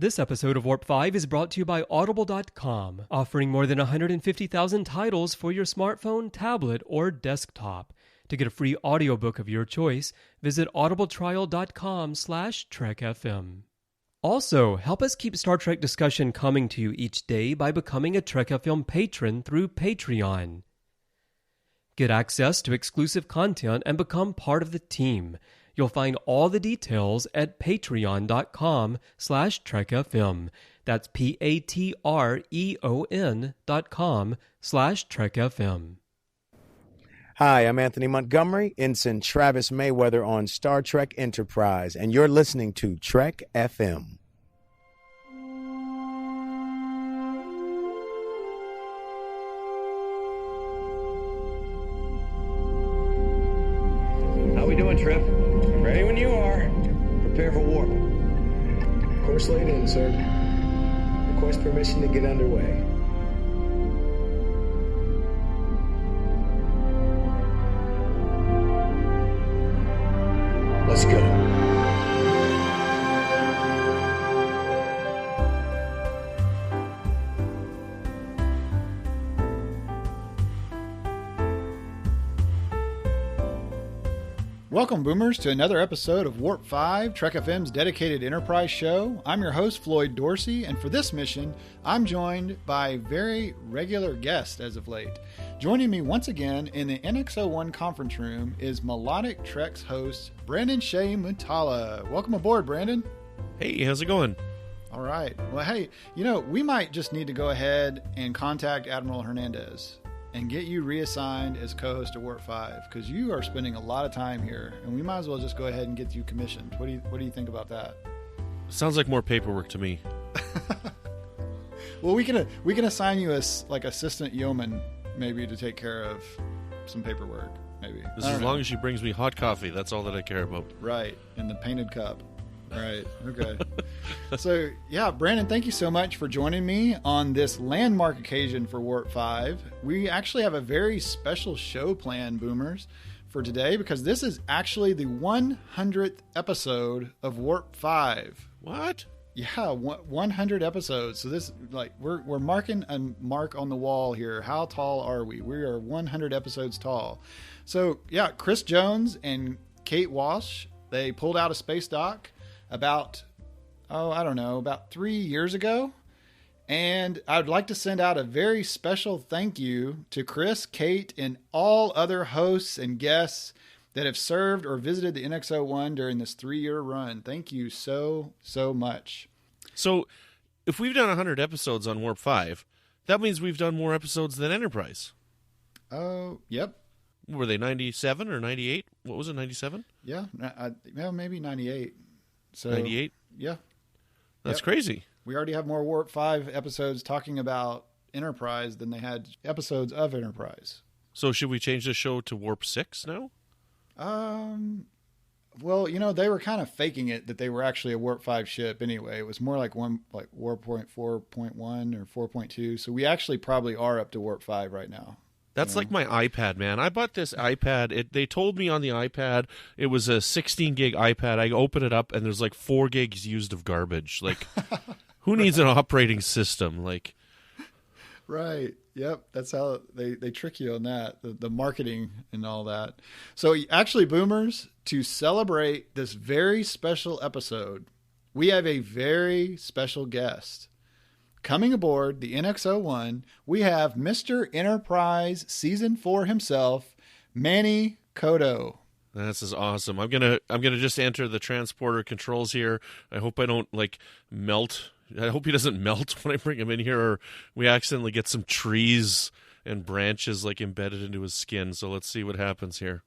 This episode of Warp 5 is brought to you by Audible.com, offering more than 150,000 titles for your smartphone, tablet, or desktop. To get a free audiobook of your choice, visit audibletrial.com/TrekFM. Also, help us keep Star Trek discussion coming to you each day by becoming a Trek FM patron through Patreon. Get access to exclusive content and become part of the team. You'll find all the details at patreon.com/TrekFM. That's patreon.com/TrekFM. Hi, I'm Anthony Montgomery, Ensign Travis Mayweather on Star Trek Enterprise, and you're listening to Trek FM. How we doing, Tripp? Ready when you are. Prepare for warp. Course laid in, sir. Request permission to get underway. Let's go. Welcome, Boomers, to another episode of Warp 5, Trek FM's dedicated Enterprise show. I'm your host, Floyd Dorsey, and for this mission, I'm joined by a very regular guest as of late. Joining me once again in the NX-01 conference room is Melodic Trek's host, Brandon-Shea Mutala. Welcome aboard, Brandon. Hey, how's it going? All right. Well, hey, we might just need to go ahead and contact Admiral Hernandez and get you reassigned as co-host of Warp 5, because you are spending a lot of time here, and we might as well just go ahead and get you commissioned. What do you think about that? Sounds like more paperwork to me. Well, we can assign you as like assistant yeoman, maybe, to take care of some paperwork, maybe. As long as she brings me hot coffee, that's all that I care about. Right, in the painted cup. Right, okay. So, yeah, Brandon, thank you so much for joining me on this landmark occasion for Warp 5. We actually have a very special show planned, Boomers, for today, because this is actually the 100th episode of Warp 5. What? Yeah, 100 episodes. So this, like, we're marking a mark on the wall here. How tall are we? We are 100 episodes tall. So, yeah, Chris Jones and Kate Walsh, they pulled out a space dock about 3 years ago. And I'd like to send out a very special thank you to Chris, Kate, and all other hosts and guests that have served or visited the NX-01 during this 3-year run. Thank you so, so much. So, if we've done 100 episodes on Warp 5, that means we've done more episodes than Enterprise. Oh, yep. Were they 97 or 98? What was it, 97? Yeah, maybe 98. So 98? Yeah. That's crazy. We already have more Warp 5 episodes talking about Enterprise than they had episodes of Enterprise. So should we change the show to Warp 6 now? Well, they were kind of faking it that they were actually a Warp 5 ship anyway. It was more like Warp 4.1 or 4.2. So we actually probably are up to Warp 5 right now. That's like my iPad, man. I bought this iPad. They told me on the iPad it was a 16-gig iPad. I open it up, and there's like 4 gigs used of garbage. Like, who needs an operating system? Like, right. Yep. That's how they trick you on that, the marketing and all that. So actually, Boomers, to celebrate this very special episode, we have a very special guest. Coming aboard the NX-01, we have Mr. Enterprise Season 4 himself, Manny Coto. This is awesome. I'm gonna just enter the transporter controls here. I hope I don't melt. I hope he doesn't melt when I bring him in here, or we accidentally get some trees and branches embedded into his skin. So let's see what happens here.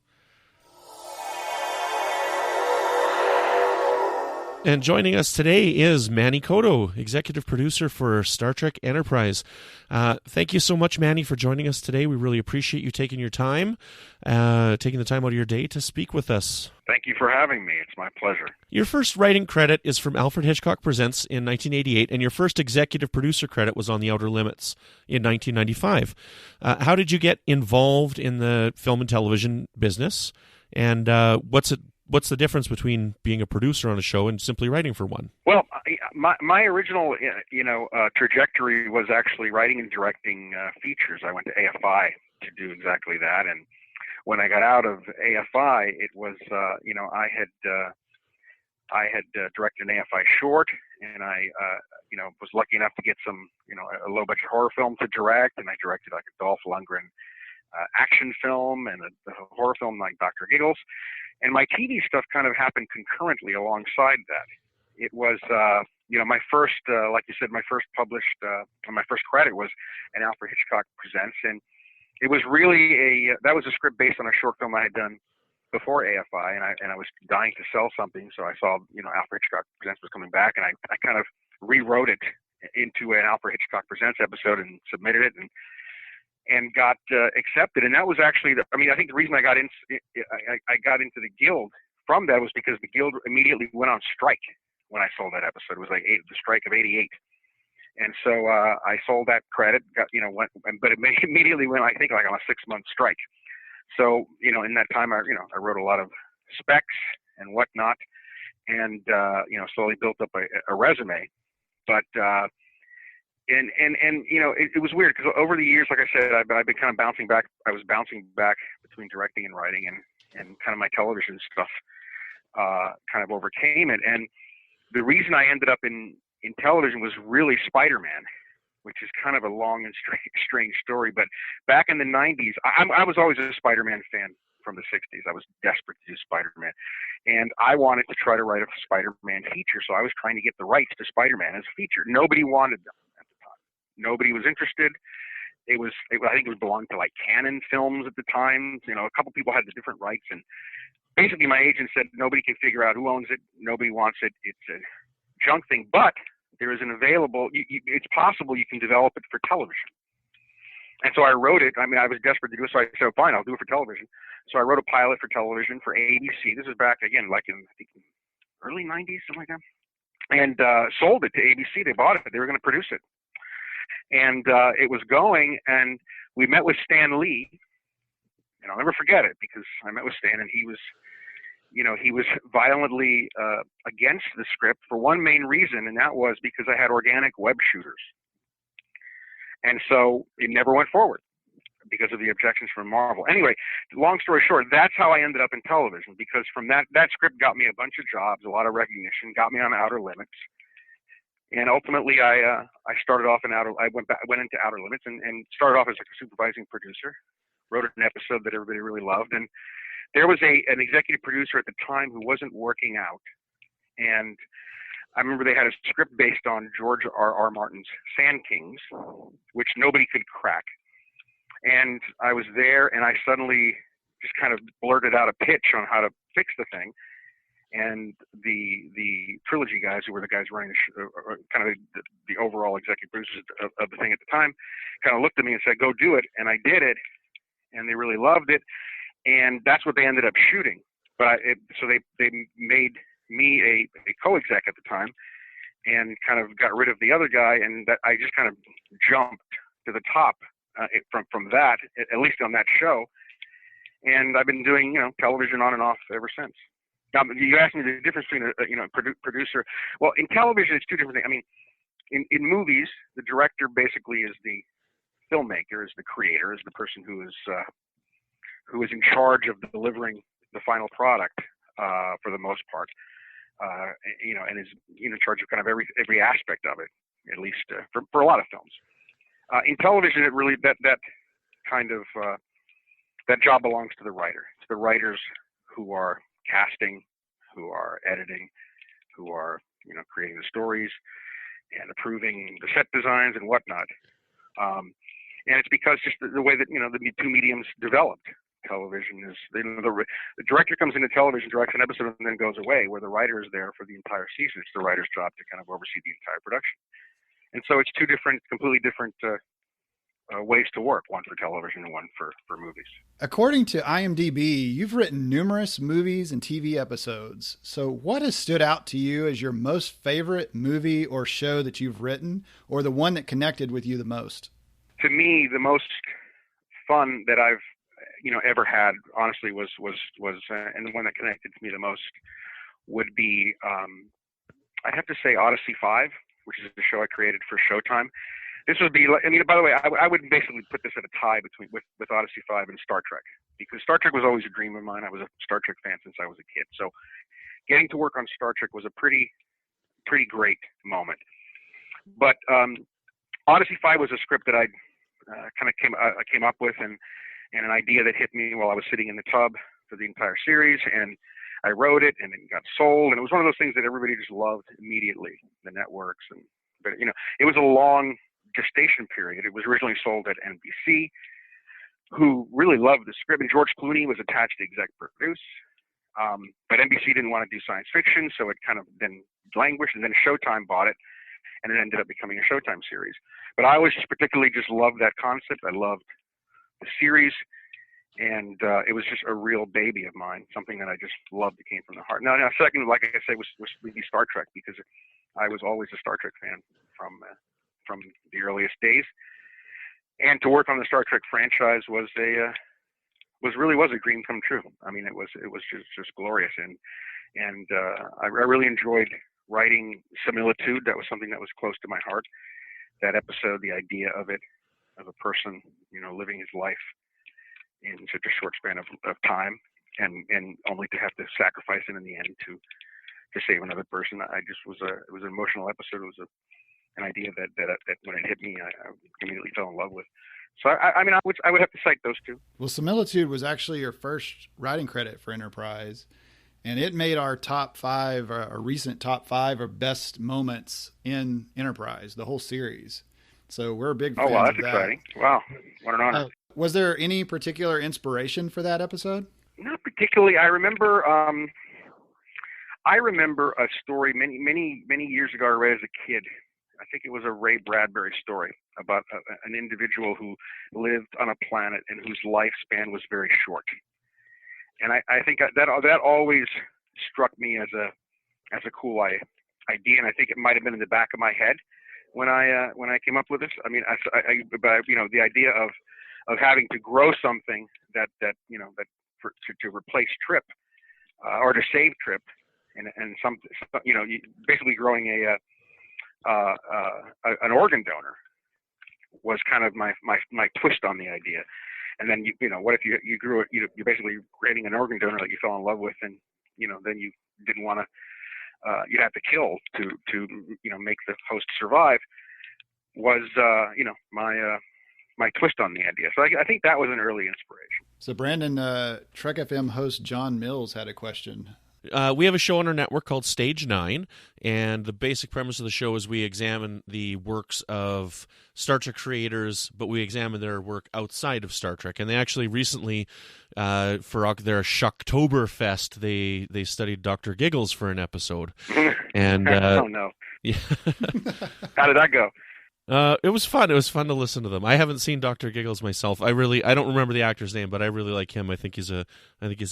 And joining us today is Manny Coto, executive producer for Star Trek Enterprise. Thank you so much, Manny, for joining us today. We really appreciate you taking the time out of your day to speak with us. Thank you for having me. It's my pleasure. Your first writing credit is from Alfred Hitchcock Presents in 1988, and your first executive producer credit was on The Outer Limits in 1995. How did you get involved in the film and television business, and what's it what's the difference between being a producer on a show and simply writing for one? Well, my original, trajectory was actually writing and directing features. I went to AFI to do exactly that, and when I got out of AFI, it was, I had directed an AFI short, and I, was lucky enough to get some, a low-budget horror film to direct, and I directed like a Dolph Lundgren action film and a horror film like Dr. Giggles. And my TV stuff kind of happened concurrently alongside that. It was, my first, like you said, my first published, my first credit was an Alfred Hitchcock Presents, and it was really that was a script based on a short film I had done before AFI, and I was dying to sell something, so I saw, Alfred Hitchcock Presents was coming back, and I kind of rewrote it into an Alfred Hitchcock Presents episode and submitted it, and got accepted. And that was actually, I think the reason I got into the Guild from that was because the Guild immediately went on strike when I sold that episode. It was like the strike of '88. And so I sold that credit, but it immediately went, I think, like on a 6-month strike. So, in that time, I wrote a lot of specs and whatnot, and, slowly built up a resume. But, it was weird because over the years, like I said, I've been kind of bouncing back. I was bouncing back between directing and writing, and kind of my television stuff kind of overcame it. And the reason I ended up in television was really Spider-Man, which is kind of a long and strange story. But back in the 90s, I was always a Spider-Man fan from the 60s. I was desperate to do Spider-Man. And I wanted to try to write a Spider-Man feature, so I was trying to get the rights to Spider-Man as a feature. Nobody wanted them at the time. Nobody was interested. I think it was belonged to like Canon Films at the time. A couple people had the different rights. And basically my agent said, nobody can figure out who owns it. Nobody wants it. It's a junk thing. But there is an available, it's possible you can develop it for television. And so I wrote it. I was desperate to do it, so I said, fine, I'll do it for television. So I wrote a pilot for television for ABC. This is back, again, like in, I think, early 90s, something like that. And sold it to ABC. They bought it. They were going to produce it. And it was going, and we met with Stan Lee. And I'll never forget it, because I met with Stan, and he was violently against the script for one main reason, and that was because I had organic web shooters. And so it never went forward because of the objections from Marvel. Anyway, long story short, that's how I ended up in television, because from that script got me a bunch of jobs, a lot of recognition, got me on Outer Limits. And ultimately I started off I went into Outer Limits and started off as like a supervising producer, wrote an episode that everybody really loved. And there was an executive producer at the time who wasn't working out. And I remember they had a script based on George R.R. Martin's Sand Kings, which nobody could crack. And I was there, and I suddenly just kind of blurted out a pitch on how to fix the thing. And the Trilogy guys, who were the guys running kind of the overall executive producers of the thing at the time, kind of looked at me and said, go do it. And I did it, and they really loved it. And that's what they ended up shooting. But so they made me a co-exec at the time, and kind of got rid of the other guy, and that I just kind of jumped to the top from that, at least on that show. And I've been doing television on and off ever since. Now, you asked me the difference between a producer. Well, in television, it's two different things. In movies, the director basically is the filmmaker, is the creator, is the person who is in charge of delivering the final product for the most part, and is in charge of kind of every aspect of it, at least for a lot of films. In television, it really that kind of that job belongs to the writer. It's the writers who are casting, who are editing, who are creating the stories and approving the set designs and whatnot. And it's because just the way that the two mediums developed. Television is the director comes into television, directs an episode, and then goes away, where the writer is there for the entire season. It's the writer's job to kind of oversee the entire production. And so it's two completely different ways to work, one for television and one for movies. According to IMDb, you've written numerous movies and TV episodes. So what has stood out to you as your most favorite movie or show that you've written, or the one that connected with you the most? To me, the most fun that I've ever had, honestly, was and the one that connected to me the most would be, I'd have to say Odyssey 5, which is the show I created for Showtime. This would be, by the way, I would basically put this at a tie with Odyssey 5 and Star Trek, because Star Trek was always a dream of mine. I was a Star Trek fan since I was a kid. So getting to work on Star Trek was a pretty great moment. But Odyssey 5 was a script that I kind of came up with, and an idea that hit me while I was sitting in the tub for the entire series, and I wrote it, and it got sold, and it was one of those things that everybody just loved immediately, the networks, but it was a long gestation period. It was originally sold at NBC, who really loved the script, and George Clooney was attached to exec produce, but NBC didn't want to do science fiction, so it kind of then languished, and then Showtime bought it, and it ended up becoming a Showtime series. But I always particularly just loved that concept. I loved the series, and it was just a real baby of mine, something that I just loved that came from the heart. Now second, like I said, was Star Trek, because I was always a Star Trek fan from the earliest days. And to work on the Star Trek franchise was really a dream come true. I mean, it was just glorious, and I really enjoyed writing Similitude. That was something that was close to my heart. That episode, the idea of it, of a person, living his life in such a short span of time, and only to have to sacrifice it in the end to save another person. It was an emotional episode. It was an idea that when it hit me, I immediately fell in love with. So I would have to cite those two. Well, Similitude was actually your first writing credit for Enterprise, and it made our top 5, our recent top 5 of best moments in Enterprise, the whole series. So we're big fans of that. Oh, wow, that's exciting. Wow, what an honor. Was there any particular inspiration for that episode? Not particularly. I remember a story many years ago I read as a kid. I think it was a Ray Bradbury story about an individual who lived on a planet and whose lifespan was very short. And I think that always struck me as a cool idea, and I think it might have been in the back of my head when I came up with this. I mean, the idea of having to grow something to replace Tripp or to save Tripp, and basically growing an organ donor was kind of my twist on the idea. And then what if you grew it? You're basically creating an organ donor that you fell in love with, and then you didn't want to. You'd have to kill to make the host survive. Was my twist on the idea. So I think that was an early inspiration. So Brandon, Trek FM host John Mills had a question. We have a show on our network called Stage 9, and the basic premise of the show is we examine the works of Star Trek creators, but we examine their work outside of Star Trek. And they actually recently, for their Shocktoberfest, they studied Dr. Giggles for an episode. And oh, no. Yeah. How did that go? It was fun. It was fun to listen to them. I haven't seen Dr. Giggles myself. I don't remember the actor's name, but I really like him. I think he's a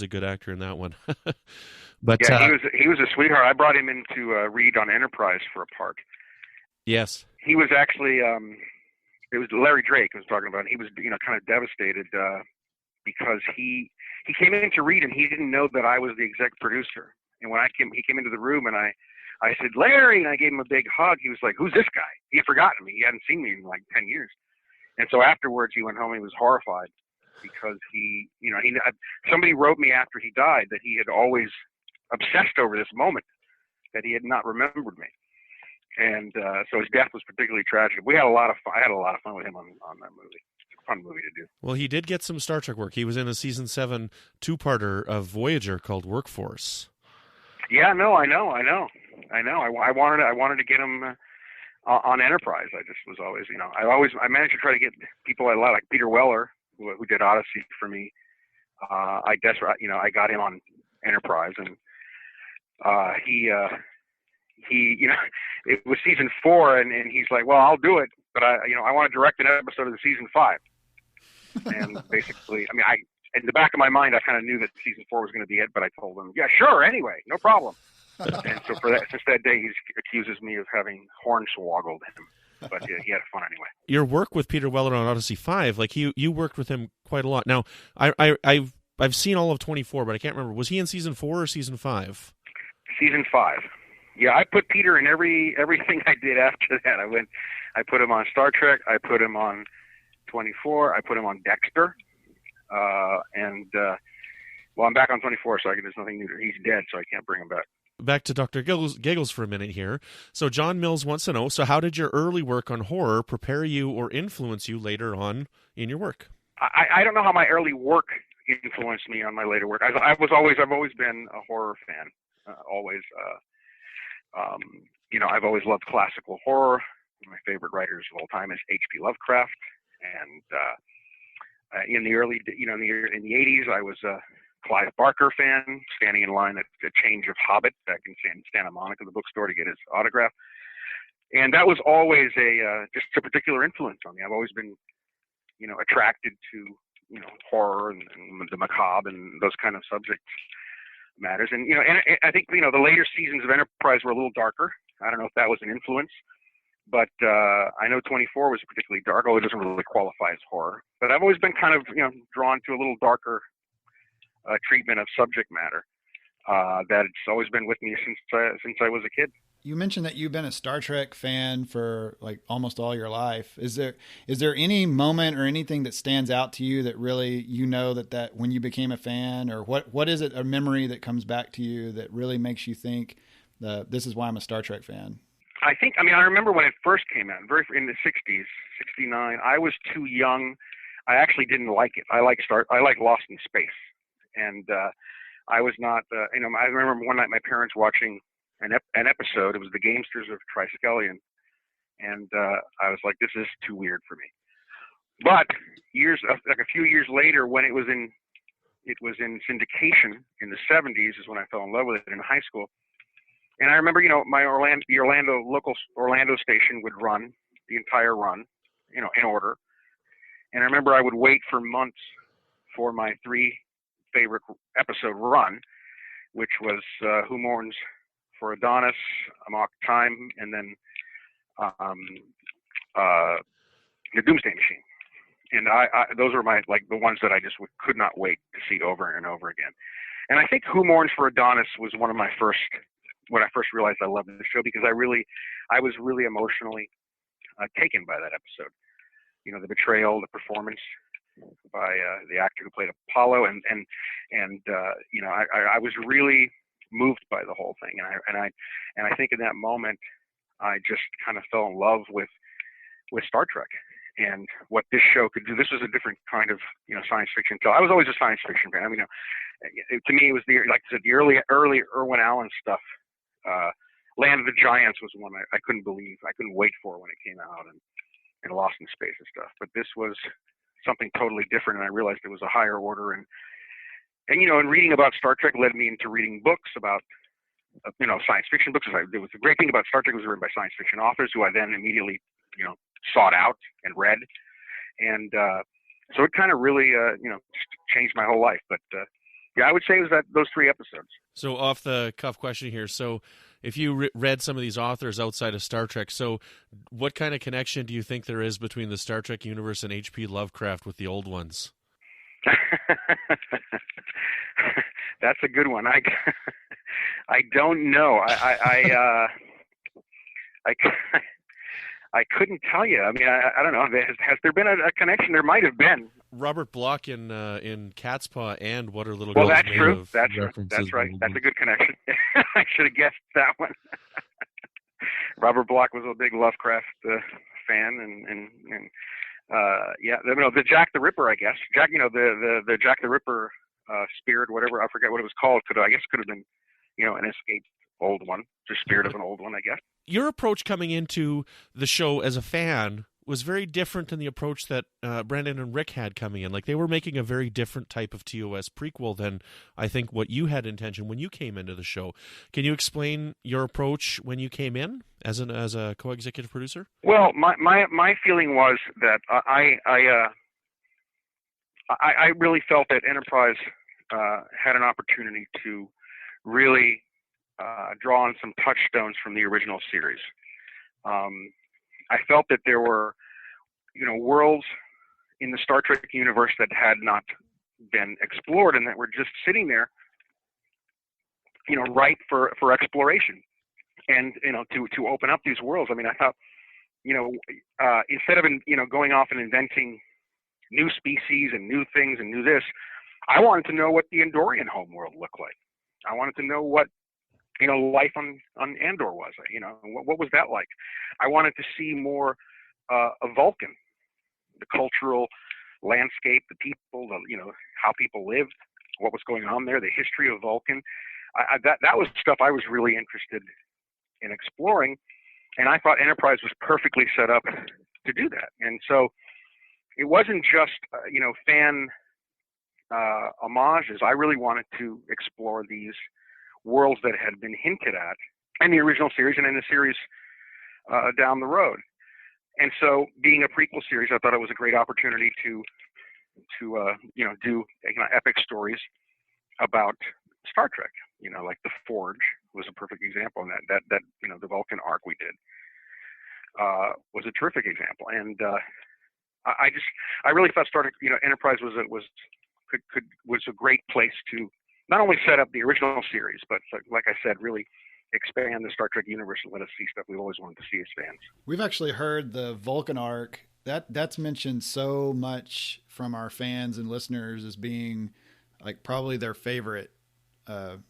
good actor in that one. But yeah, he was a sweetheart. I brought him in to read on Enterprise for a part. Yes. He was actually it was Larry Drake I was talking about. He was kind of devastated because he came in to read and he didn't know that I was the exec producer. And when he came into the room and I said, Larry, and I gave him a big hug. He was like, who's this guy? He had forgotten me. He hadn't seen me in like 10 years. And so afterwards he went home. He was horrified because somebody wrote me after he died that he had always obsessed over this moment, that he had not remembered me. And so his death was particularly tragic. I had a lot of fun with him on that movie. It's a fun movie to do. Well, he did get some Star Trek work. He was in a season 7 two-parter of Voyager called Workforce. Yeah, no, I know. I wanted to get him on Enterprise. I just was always, I managed to try to get people I like Peter Weller, who did Odyssey for me. I got him on Enterprise, and it was season 4, and he's like, well, I'll do it, but I want to direct an episode of the season 5. And basically, in the back of my mind, I kind of knew that season 4 was going to be it, but I told him, yeah, sure, anyway, no problem. And so since that day, he accuses me of having hornswoggled him. but he had fun anyway. Your work with Peter Weller on Odyssey 5, like you worked with him quite a lot. Now, I've seen all of 24, but I can't remember. Was he in season 4 or season 5? Season 5. Yeah, I put Peter in everything I did after that. I put him on Star Trek. I put him on 24. I put him on Dexter. Well, I'm back on 24, so there's nothing new. He's dead, so I can't bring him back. Back to Dr. Giggles for a minute here. So John Mills wants to know, so how did your early work on horror prepare you or influence you later on in your work? I don't know how my early work influenced me on my later work. I've always been a horror fan. I've always loved classical horror. One of my favorite writers of all time is H.P. Lovecraft. And in the early, in the 80s, I was a Clive Barker fan, standing in line at the Change of Hobbit back in Santa Monica, the bookstore, to get his autograph. And that was always just a particular influence on me. I've always been, attracted to, horror and the macabre and those kind of subject matters. And, and I think, the later seasons of Enterprise were a little darker. I don't know if that was an influence, but I know 24 was particularly dark, although it doesn't really qualify as horror. But I've always been kind of, drawn to a little darker treatment of subject matter that it's always been with me since I was a kid. You mentioned that you've been a Star Trek fan for like almost all your life. Is there any moment or anything that stands out to you that really, that when you became a fan, or what is it, a memory that comes back to you that really makes you think this is why I'm a Star Trek fan? I remember when it first came out, in the 60s, 69. I was too young. I actually didn't like it. I like Lost in Space. And I was not, I remember one night my parents watching an episode. It was the Gamesters of Triskelion, and I was like, "This is too weird for me." But a few years later, when it was in syndication in the 70s, is when I fell in love with it in high school. And I remember, the local Orlando station would run the entire run, in order. And I remember I would wait for months for my 3 favorite episode run, which was Who Mourns for Adonis, Amok Time, and then the Doomsday Machine. And those are the ones that I just could not wait to see over and over again. And I think Who Mourns for Adonis was one of my when I first realized I loved the show, because I was really emotionally taken by that episode. The betrayal, the performance by the actor who played Apollo, and I was really moved by the whole thing, and I think in that moment I just kind of fell in love with Star Trek and what this show could do. This was a different kind of science fiction. So I was always a science fiction fan. To me it was the early Irwin Allen stuff. Land of the Giants was one I couldn't believe. I couldn't wait for when it came out, and Lost in Space and stuff. But this was something totally different, and I realized it was a higher order. And reading about Star Trek led me into reading books about science fiction books. It was the great thing about Star Trek was written by science fiction authors who I then immediately sought out and read. And so it kind of really changed my whole life. But I would say it was those 3 episodes. So off the cuff question here. So if you read some of these authors outside of Star Trek, so what kind of connection do you think there is between the Star Trek universe and H.P. Lovecraft with the old ones? That's a good one. I don't know. I couldn't tell you. I don't know. Has there been a connection? There might have been. Robert Bloch in Cat's Paw and What Are Little Girls Made Of? That's true. That's right. That's a good connection. I should have guessed that one. Robert Bloch was a big Lovecraft fan, and the Jack the Ripper, I guess. The Jack the Ripper spirit, whatever, I forget what it was called. Could have been, an escaped old one, just spirit of an old one, I guess. Your approach coming into the show as a fan was very different than the approach that Brandon and Rick had coming in. Like, they were making a very different type of TOS prequel than I think what you had intention when you came into the show. Can you explain your approach when you came in as a co-executive producer? Well, my feeling was that I really felt that Enterprise had an opportunity to really draw on some touchstones from the original series. I felt that there were, worlds in the Star Trek universe that had not been explored and that were just sitting there, ripe for exploration and, to open up these worlds. I mean, I thought, instead of, going off and inventing new species and new things and new this, I wanted to know what the Andorian homeworld looked like. I wanted to know what, life on Andor was, what was that like? I wanted to see more of Vulcan, the cultural landscape, the people, how people lived, what was going on there, the history of Vulcan. That was stuff I was really interested in exploring, and I thought Enterprise was perfectly set up to do that. And so it wasn't just fan homages. I really wanted to explore these worlds that had been hinted at in the original series and in the series down the road. And so, being a prequel series, I thought it was a great opportunity to do epic stories about Star Trek. Like The Forge was a perfect example, and that the Vulcan arc we did was a terrific example. And I really thought Star Trek, Enterprise was a great place to not only set up the original series, but like I said, really expand the Star Trek universe and let us see stuff we've always wanted to see as fans. We've actually heard the Vulcan arc that's mentioned so much from our fans and listeners as being like probably their favorite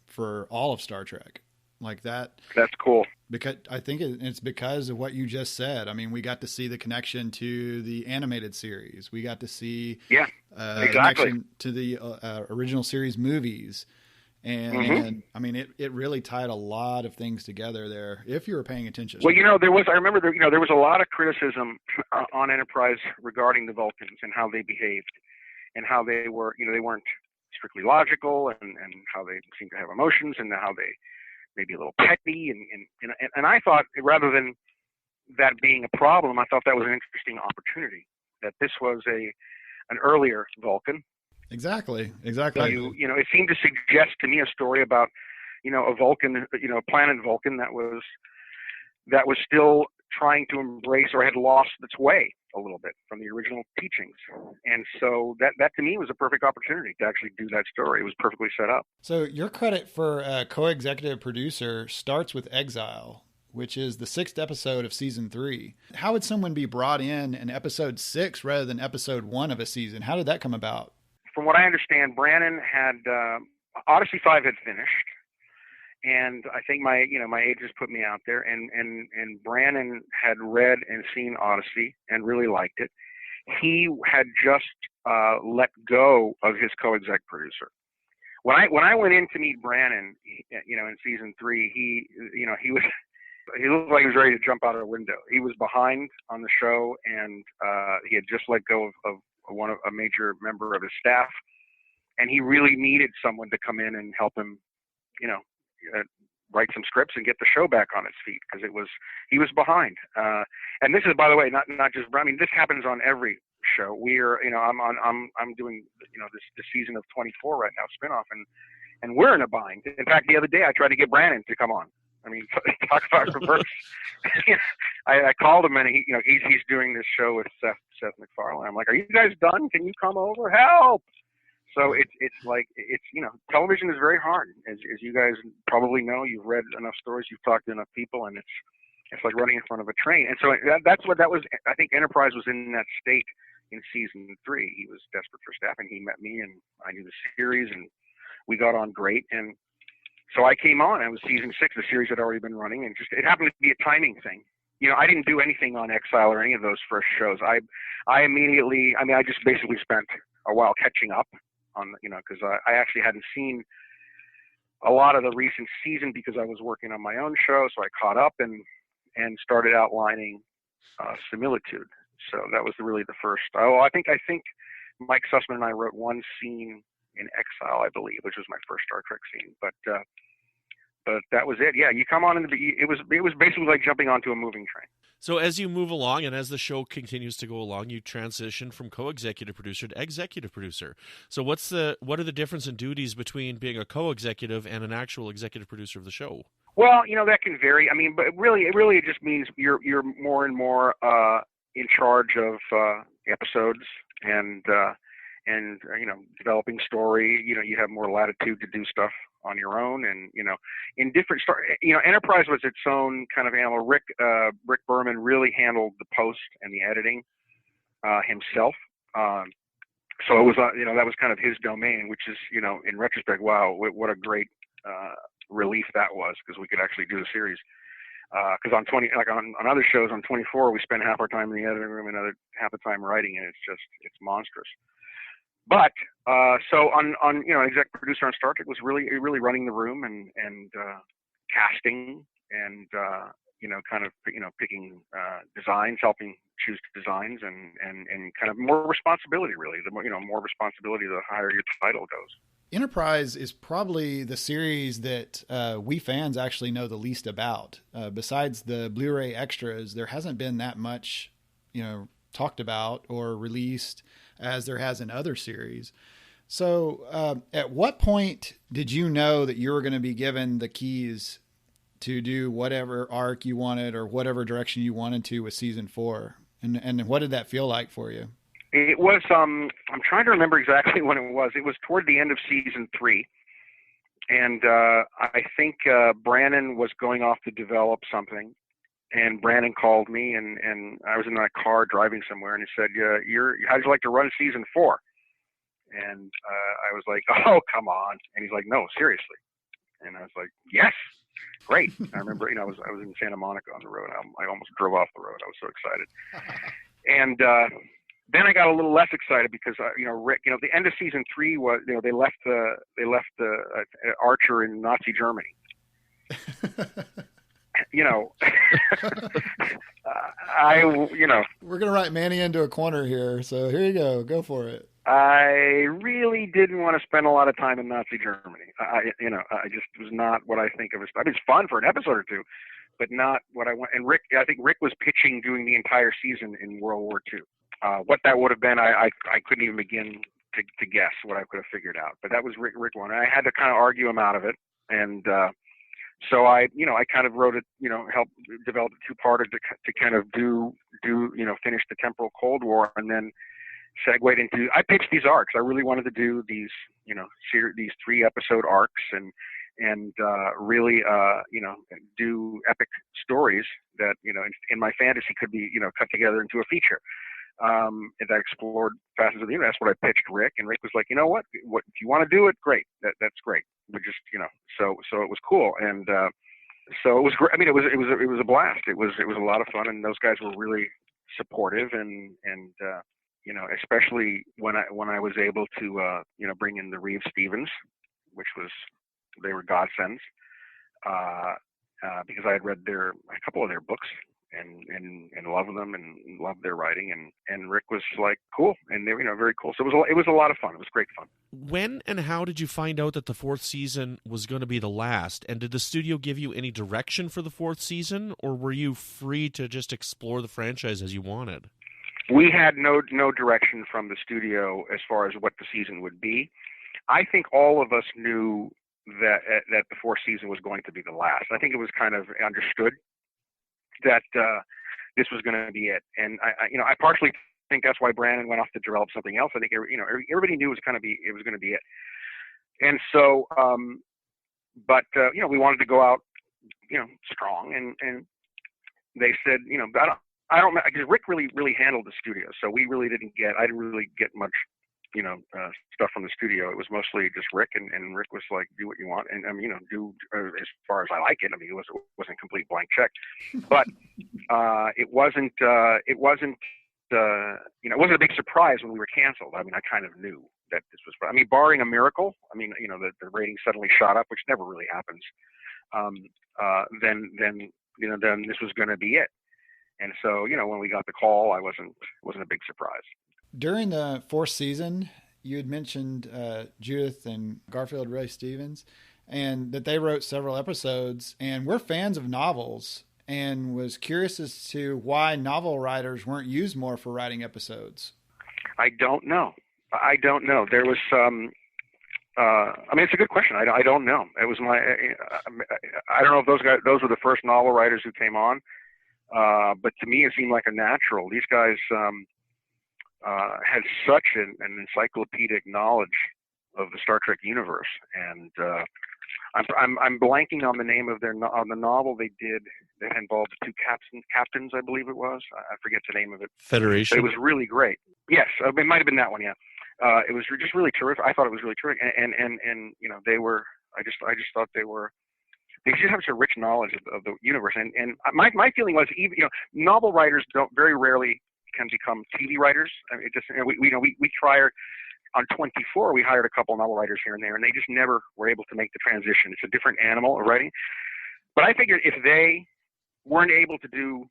for all of Star Trek. Like that. That's cool. Because I think it's because of what you just said. I mean, we got to see the connection to the animated series. We got to see exactly. connection to the original series movies. And I mean, it really tied a lot of things together there, if you were paying attention. Well, I remember there was a lot of criticism on Enterprise regarding the Vulcans and how they behaved and how they were, they weren't strictly logical and how they seemed to have emotions and how they maybe a little petty. And I thought, rather than that being a problem, I thought that was an interesting opportunity, that this was an earlier Vulcan. Exactly. So it seemed to suggest to me a story about, a Vulcan, planet Vulcan that was still trying to embrace or had lost its way a little bit from the original teachings. And so that to me was a perfect opportunity to actually do that story. It was perfectly set up. So your credit for co-executive producer starts with Exile, which is the 6th episode of season 3. How would someone be brought in episode 6 rather than episode 1 of a season? How did that come about? From what I understand, Brannon had Odyssey 5 had finished, and I think my agents put me out there, and Brannon had read and seen Odyssey and really liked it. He had just let go of his co-exec producer. When I went in to meet Brannon, in season 3, he looked like he was ready to jump out of a window. He was behind on the show, and he had just let go of a major member of his staff, and he really needed someone to come in and help him, write some scripts and get the show back on its feet, because he was behind. And this is, by the way, not just. I mean, this happens on every show. I'm doing this season of 24 right now, spinoff, and we're in a bind. In fact, the other day I tried to get Brannon to come on. I mean, talk about reverse. I called him, and he's doing this show with Seth MacFarlane. I'm like, "Are you guys done? Can you come over? Help!" So it's television is very hard, as you guys probably know. You've read enough stories, you've talked to enough people, and it's like running in front of a train. And so that's what that was. I think Enterprise was in that state in season 3. He was desperate for staff, and he met me, and I knew the series, and we got on great. And so I came on. It was season 6. The series had already been running, and it happened to be a timing thing. I didn't do anything on Exile or any of those first shows. I just basically spent a while catching up on, because I actually hadn't seen a lot of the recent season because I was working on my own show. So I caught up and started outlining Similitude. So that was really the first. I think Mike Sussman and I wrote one scene in Exile, I believe, which was my first Star Trek scene. But that was it. Yeah, you come on it was basically like jumping onto a moving train. So as you move along and as the show continues to go along, you transition from co-executive producer to executive producer. So what are the difference in duties between being a co-executive and an actual executive producer of the show? Well, that can vary. I mean, but it really just means you're more and more in charge of episodes and developing story. You have more latitude to do stuff on your own, and in different Enterprise was its own kind of animal. Rick Berman really handled the post and the editing himself. So it was that was kind of his domain, which is in retrospect, wow, what a great relief that was, because we could actually do the series. Because on other shows on 24, we spend half our time in the editing room and other half the time writing, and it's monstrous. But so on exec producer on Star Trek was really running the room and casting and kind of picking designs, helping choose designs, and kind of more responsibility, really. The more responsibility, the higher your title goes. Enterprise is probably the series that we fans actually know the least about. Besides the Blu-ray extras, there hasn't been that much, talked about or released as there has in other series. So at what point did you know that you were going to be given the keys to do whatever arc you wanted or whatever direction you wanted to with season 4? And what did that feel like for you? It was, I'm trying to remember exactly when it was. It was toward the end of season 3. And I think Brandon was going off to develop something. And Brandon called me, and I was in my car driving somewhere, and he said, how'd you like to run season 4? And I was like, oh, come on. And he's like, no, seriously. And I was like, yes, great. I remember, I was in Santa Monica on the road. I almost drove off the road. I was so excited. And then I got a little less excited because Rick, the end of season 3 was, they left Archer in Nazi Germany. We're going to write Manny into a corner here. So here you go for it. I really didn't want to spend a lot of time in Nazi Germany. I just was not what I think of as, I mean, it's fun for an episode or two, but not what I want. And I think Rick was pitching doing the entire season in World War II. What that would have been, I couldn't even begin to guess what I could have figured out. But that was Rick one. I had to kind of argue him out of it, and so I kind of wrote it, helped develop a 2-parter to kind of do finish the temporal Cold War, and then segued into. I pitched these arcs. I really wanted to do these these 3-episode arcs and really do epic stories that in my fantasy could be cut together into a feature. And I explored facets of the universe. That's what I pitched Rick, and Rick was like, what if you want to do it, great. That's great. We just, so it was cool, and so it was great. I mean, it was a blast. It was a lot of fun, and those guys were really supportive, and especially when I was able to bring in the Reeves Stevens, which they were godsends, because I had read a couple of their books. And love them and love their writing, and Rick was like cool, and they were very cool. So it was a lot of fun. It was great fun. When and how did you find out that the 4th season was going to be the last? And did the studio give you any direction for the 4th season, or were you free to just explore the franchise as you wanted? We had no direction from the studio as far as what the season would be. I think all of us knew that the 4th season was going to be the last. I think it was kind of understood that this was going to be it, and I partially think that's why Brandon went off to develop something else. I think everybody knew it was going to be it, and so we wanted to go out strong, and they said I don't because Rick really handled the studio, so I didn't really get much stuff from the studio. It was mostly just Rick, and Rick was like, do what you want, and do as far as I like it. I mean, it wasn't a complete blank check, but it wasn't a big surprise when we were canceled. I mean, I kind of knew that this was. I mean, barring a miracle, the ratings suddenly shot up, which never really happens. Then this was going to be it. And so, when we got the call, it wasn't a big surprise. During the 4th season, you had mentioned Judith and Garfield Ray Stevens, and that they wrote several episodes, and we're fans of novels, and was curious as to why novel writers weren't used more for writing episodes. I don't know. There was I mean, it's a good question. I don't know. It was I don't know if those were the first novel writers who came on, but to me it seemed like a natural. These guys had such an encyclopedic knowledge of the Star Trek universe, and I'm blanking on the name of on the novel they did that involved the two captains, I believe it was. I forget the name of it. Federation. But it was really great. Yes, it might have been that one. Yeah, it was just really terrific. I thought it was really terrific, and you know, they were. I just thought they were. They just have such a rich knowledge of the universe, and my feeling was, even, you know, novel writers very rarely can become TV writers. I mean, it just, you know, we tried. On 24, we hired a couple novel writers here and there, and they just never were able to make the transition. It's a different animal of writing. But I figured if they weren't able to do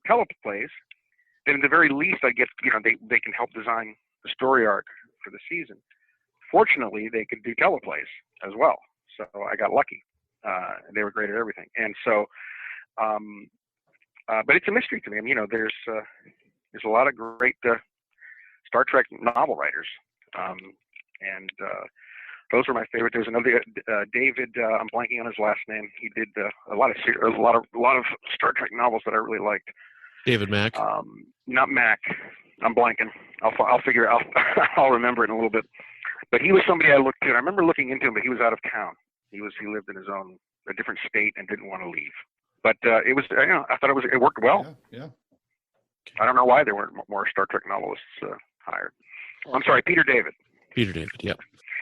teleplays, then at the very least, I get, you know, they can help design the story arc for the season. Fortunately, they could do teleplays as well, so I got lucky. They were great at everything, and so, but it's a mystery to me. I mean, you know, there's a lot of great Star Trek novel writers, and those were my favorite. There's another David. I'm blanking on his last name. He did a lot of Star Trek novels that I really liked. David Mack. Not Mack. I'm blanking. I'll figure out. I'll remember it in a little bit. But he was somebody I looked at. I remember looking into him, but he was out of town. He lived in a different state and didn't want to leave. But it was, you know, I thought it worked well. Yeah. I don't know why there weren't more Star Trek novelists hired. I'm sorry, Peter David. Yeah.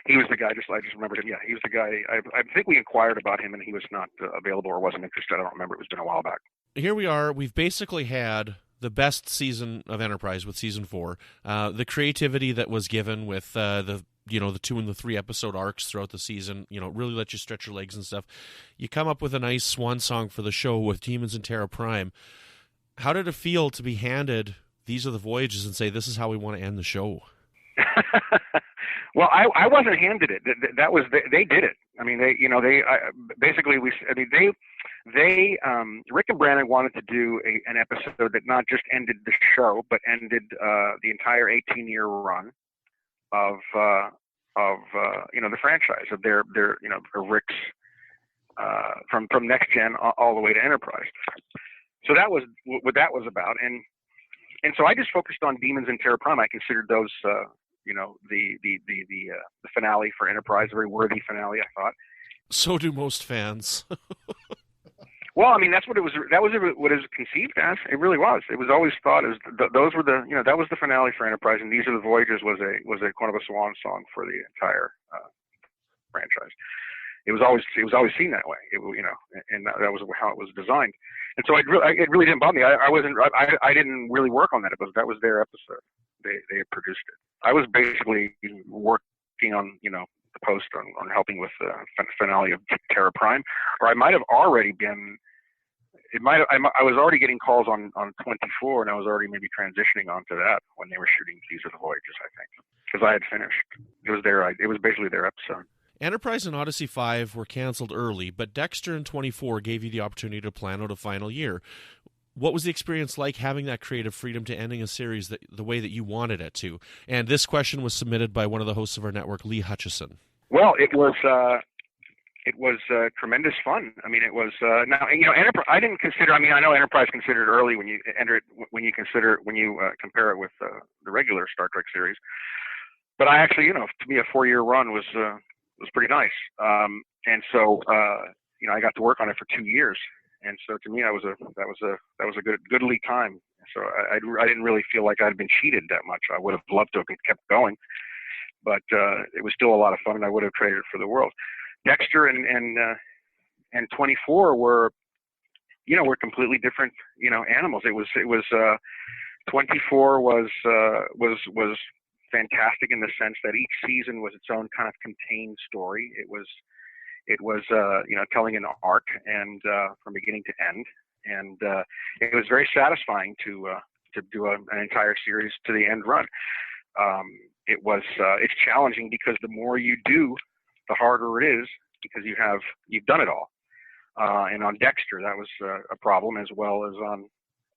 He was the guy. I just remembered him. Yeah, he was the guy. I think we inquired about him, and he was not available or wasn't interested. I don't remember. It was been a while back. Here we are. We've basically had the best season of Enterprise with season 4. The creativity that was given with the 2 and the 3 episode arcs throughout the season, you know, really let you stretch your legs and stuff. You come up with a nice swan song for the show with Demons in Terra Prime. How did it feel to be handed These Are the Voyages and say, this is how we want to end the show? Well, I wasn't handed it. That was they did it. I mean, Rick and Brandon wanted to do an episode that not just ended the show, but ended the entire 18-year run of the franchise, of their Rick's from Next Gen all the way to Enterprise. So that was what that was about, and so I just focused on Demons in Terra Prime. I considered those, the finale for Enterprise, a very worthy finale, I thought. So do most fans. Well, I mean, that's what it was. That was what it was conceived as. It really was. It was always thought as those were that was the finale for Enterprise, and These Are the Voyages was a kind of a swan song for the entire franchise. It was always seen that way. And that was how it was designed. And so it really didn't bother me. I didn't really work on that episode. That was their episode. They had produced it. I was basically working on the post on helping with the finale of Terra Prime, or I might have already been. I was already getting calls on 24, and I was already maybe transitioning onto that when they were shooting These Are the Voyages, I think, because I had finished. It was basically their episode. Enterprise and Odyssey 5 were canceled early, but Dexter and 24 gave you the opportunity to plan out a final year. What was the experience like having that creative freedom to ending a series the way that you wanted it to? And this question was submitted by one of the hosts of our network, Lee Hutchison. Well, it was tremendous fun. I mean, it was Enterprise. I didn't consider. I mean, I know Enterprise considered early when you enter it, when you compare it with the regular Star Trek series. But I actually, to me, a 4-year run was pretty nice. And so I got to work on it for 2 years. And so to me, that was a goodly time. So I didn't really feel like I'd been cheated that much. I would have loved to have kept going, but it was still a lot of fun, and I would have traded it for the world. Dexter and 24 were completely different animals. It was 24 was fantastic in the sense that each season was its own kind of contained story. It was telling an arc and from beginning to end, and it was very satisfying to do an entire series to the end run. It's challenging because the more you do, the harder it is, because you've done it all. And on Dexter, that was a problem, as well as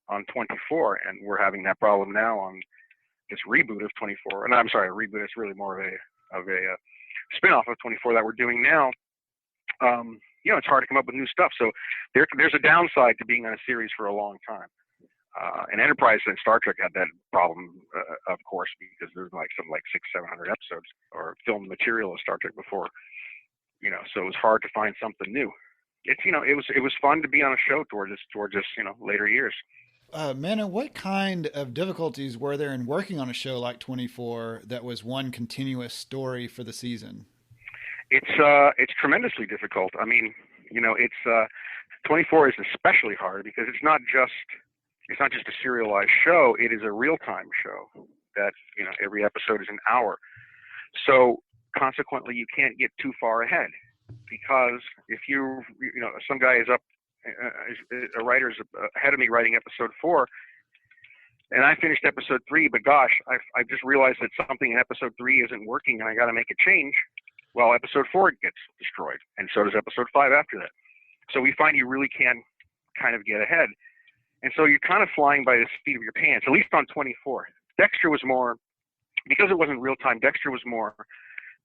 on 24, and we're having that problem now on this reboot of 24. And I'm sorry, a reboot. It's really more of a spinoff of 24 that we're doing now, it's hard to come up with new stuff. So there's a downside to being on a series for a long time. And Enterprise and Star Trek had that problem, of course, because there's something like 600-700 episodes or filmed material of Star Trek before, so it was hard to find something new. It's, it was fun to be on a show toward this, later years. Manny, what kind of difficulties were there in working on a show like 24 that was one continuous story for the season? It's tremendously difficult. I mean, it's 24 is especially hard because it's not just a serialized show. It is a real-time show that, every episode is an hour. So consequently, you can't get too far ahead because if some guy is up, a writer's ahead of me writing episode 4, and I finished episode 3, but gosh, I just realized that something in episode 3 isn't working and I got to make a change. Well, episode 4 gets destroyed, and so does episode 5 after that. So we find you really can kind of get ahead. And so you're kind of flying by the seat of your pants, at least on 24. Dexter was more, because it wasn't real time, Dexter was more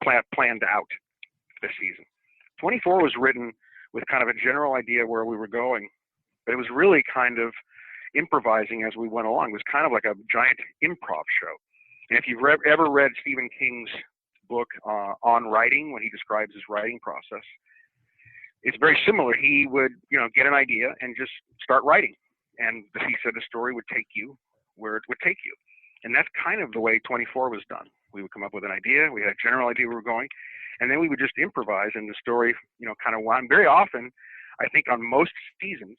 planned out this season. 24 was written with kind of a general idea where we were going, but it was really kind of improvising as we went along. It was kind of like a giant improv show. And if you've ever read Stephen King's book on writing, when he describes his writing process, it's very similar. He would, get an idea and just start writing. And he said the story would take you where it would take you. And that's kind of the way 24 was done. We would come up with an idea. We had a general idea where we were going. And then we would just improvise, and the story, kind of wound. Very often, I think on most seasons,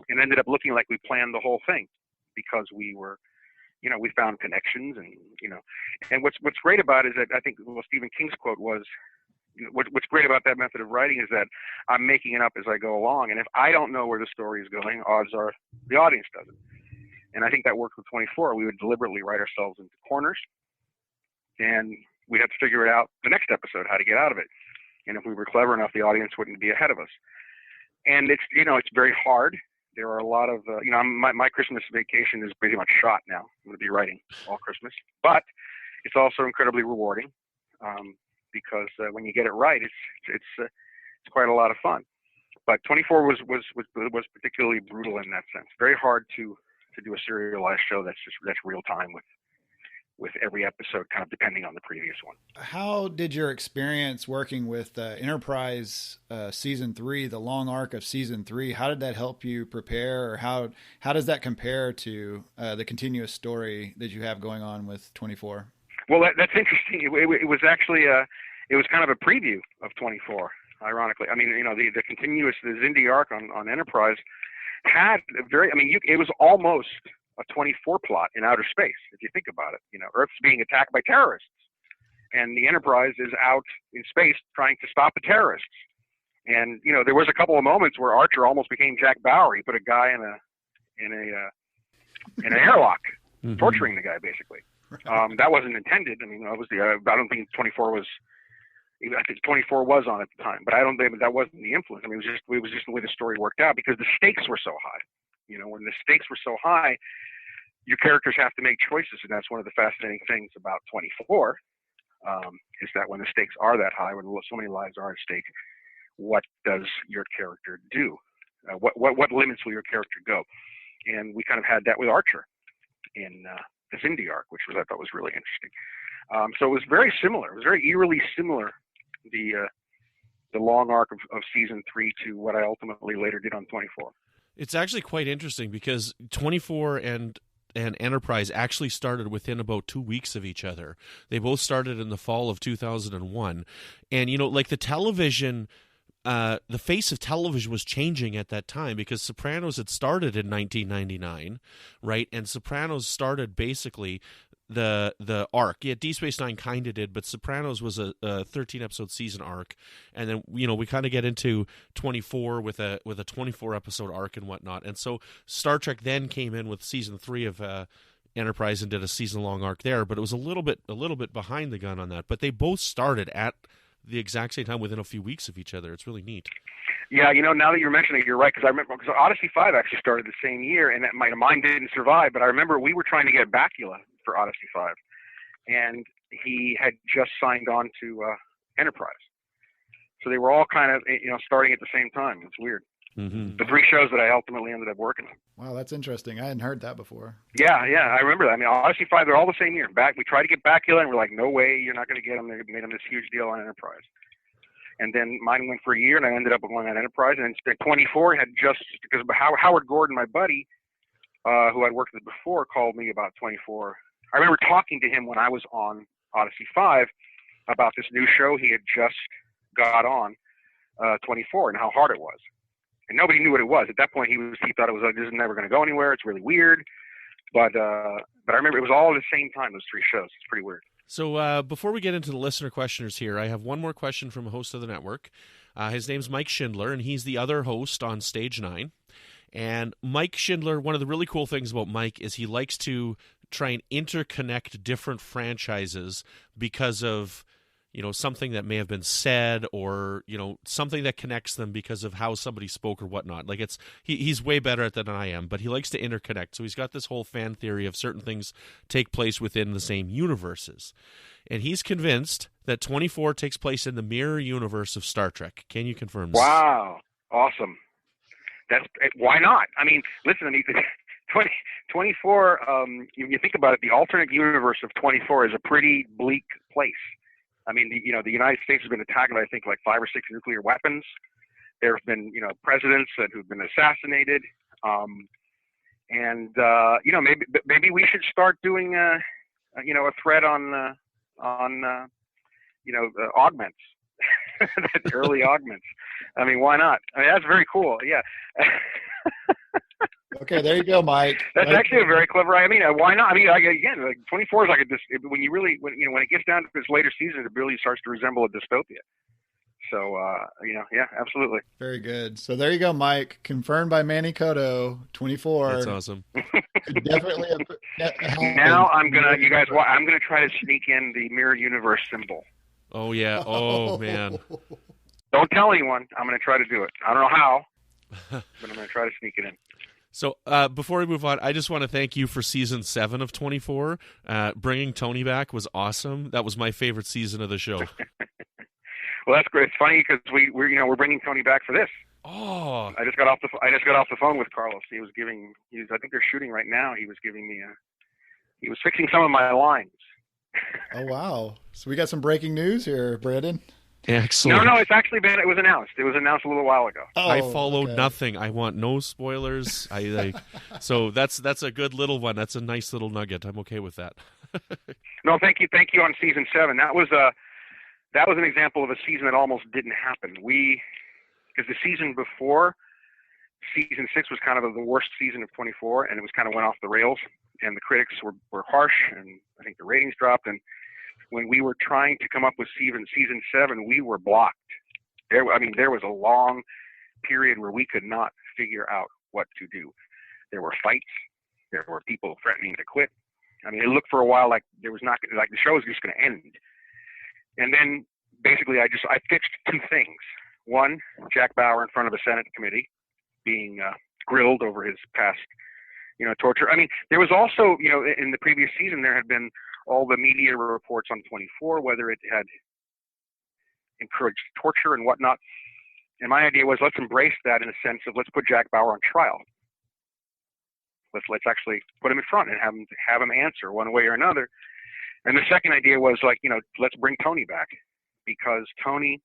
it ended up looking like we planned the whole thing because we were, we found connections and, and what's great about it is that I think, Stephen King's quote was, what's great about that method of writing is that I'm making it up as I go along. And if I don't know where the story is going, odds are the audience doesn't. And I think that worked with 24. We would deliberately write ourselves into corners, and we'd have to figure it out the next episode, how to get out of it. And if we were clever enough, the audience wouldn't be ahead of us. And it's, it's very hard. There are a lot of, my Christmas vacation is pretty much shot now. I'm going to be writing all Christmas, but it's also incredibly rewarding because when you get it right, it's quite a lot of fun. But 24 was particularly brutal in that sense. Very hard to do a serialized show that's real time with every episode kind of depending on the previous one. How did your experience working with Enterprise season 3, the long arc of season 3, how did that help you prepare, or how does that compare to the continuous story that you have going on with 24? Well, that's interesting. It was actually it was kind of a preview of 24, ironically. I mean, the continuous, the Xindi arc on Enterprise had it was almost a 24 plot in outer space, if you think about it. Earth's being attacked by terrorists, and the Enterprise is out in space trying to stop the terrorists. And there was a couple of moments where Archer almost became Jack Bauer. He put a guy in an airlock, torturing the guy basically. That wasn't intended. I mean, I don't think 24 was. I think 24 was on at the time, but I don't think that wasn't the influence. I mean, it was just the way the story worked out because the stakes were so high. When the stakes were so high, your characters have to make choices, and that's one of the fascinating things about 24, is that when the stakes are that high, when so many lives are at stake, what does your character do? What limits will your character go? And we kind of had that with Archer in the Xindi arc, which I thought was really interesting. So it was very similar. It was very eerily similar, the long arc of season 3 to what I ultimately later did on 24. It's actually quite interesting because 24 and Enterprise actually started within about 2 weeks of each other. They both started in the fall of 2001. And, the television, the face of television was changing at that time because Sopranos had started in 1999, right? And Sopranos started basically the arc. Yeah, Deep Space Nine kind of did, but Sopranos was a 13-episode season arc, and then we kind of get into 24 with a 24-episode arc and whatnot. And so Star Trek then came in with season 3 of Enterprise and did a season-long arc there, but it was a little bit behind the gun on that. But they both started at the exact same time within a few weeks of each other. It's really neat. Yeah, now that you're mentioning it, you're right, because I remember Odyssey 5 actually started the same year, and mine didn't survive, but I remember we were trying to get Bakula for Odyssey 5, and he had just signed on to Enterprise. So they were all kind of, starting at the same time. It's weird. Mm-hmm. The 3 shows that I ultimately ended up working on. Wow, that's interesting. I hadn't heard that before. Yeah, I remember that. I mean, Odyssey 5, they're all the same year. We tried to get Bakula, and we're like, no way, you're not going to get them. They made them this huge deal on Enterprise. And then mine went for a year, and I ended up going on Enterprise. And then 24 had just, because Howard Gordon, my buddy, who I'd worked with before, called me about 24. I remember talking to him when I was on Odyssey 5 about this new show he had just got on, 24, and how hard it was. And nobody knew what it was. At that point, he thought it was like, this is never going to go anywhere. It's really weird. But I remember it was all at the same time, those 3 shows. It's pretty weird. So before we get into the listener questioners here, I have one more question from a host of the network. His name's Mike Schindler, and he's the other host on Stage 9. And Mike Schindler, one of the really cool things about Mike is he likes to try and interconnect different franchises because of, something that may have been said or, something that connects them because of how somebody spoke or whatnot. Like he's way better at that than I am, but he likes to interconnect. So he's got this whole fan theory of certain things take place within the same universes. And he's convinced that 24 takes place in the mirror universe of Star Trek. Can you confirm this? Wow. Awesome. Why not? I mean, listen, 24, you think about it, the alternate universe of 24 is a pretty bleak place. I mean, the United States has been attacked by, I think, like 5 or 6 nuclear weapons. There have been, presidents who've been assassinated. Maybe we should start doing, a thread on augments, the early augments. I mean, why not? I mean, that's very cool. Yeah. Okay, there you go, Mike. That's actually a very clever. I mean, why not? I mean, again, like 24 is like when it gets down to this later season, it really starts to resemble a dystopia. So, yeah, absolutely. Very good. So there you go, Mike. Confirmed by Manny Coto, 24. That's awesome. Could definitely now I'm gonna try to sneak in the mirror universe symbol. Oh yeah. Oh man. Don't tell anyone. I'm gonna try to do it. I don't know how, but I'm gonna try to sneak it in. So before we move on, I just want to thank you for season 7 of 24. Bringing Tony back was awesome. That was my favorite season of the show. Well, that's great. It's funny because we're bringing Tony back for this. Oh, I just got off the phone with Carlos. I think they're shooting right now. He was giving me he was fixing some of my lines. Oh wow! So we got some breaking news here, Brandon. Excellent. No, it's actually been. It was announced. It was announced a little while ago. Oh, I followed okay. nothing. I want no spoilers. So that's a good little one. That's a nice little nugget. I'm okay with that. No, thank you on season 7. That was an example of a season that almost didn't happen. Because the season before, season 6 was kind of the worst season of 24, and it was kind of went off the rails, and the critics were harsh, and I think the ratings dropped. And when we were trying to come up with season 7, we were blocked. There was a long period where we could not figure out what to do. There were fights. There were people threatening to quit. I mean, it looked for a while like the show was just going to end. And then basically I pitched 2 things. One, Jack Bauer in front of a Senate committee being grilled over his past, torture. I mean, there was also, in the previous season, there had been all the media reports on 24, whether it had encouraged torture and whatnot. And my idea was, let's embrace that in a sense of let's put Jack Bauer on trial. Let's actually put him in front and have him answer one way or another. And the second idea was let's bring Tony back, because Tony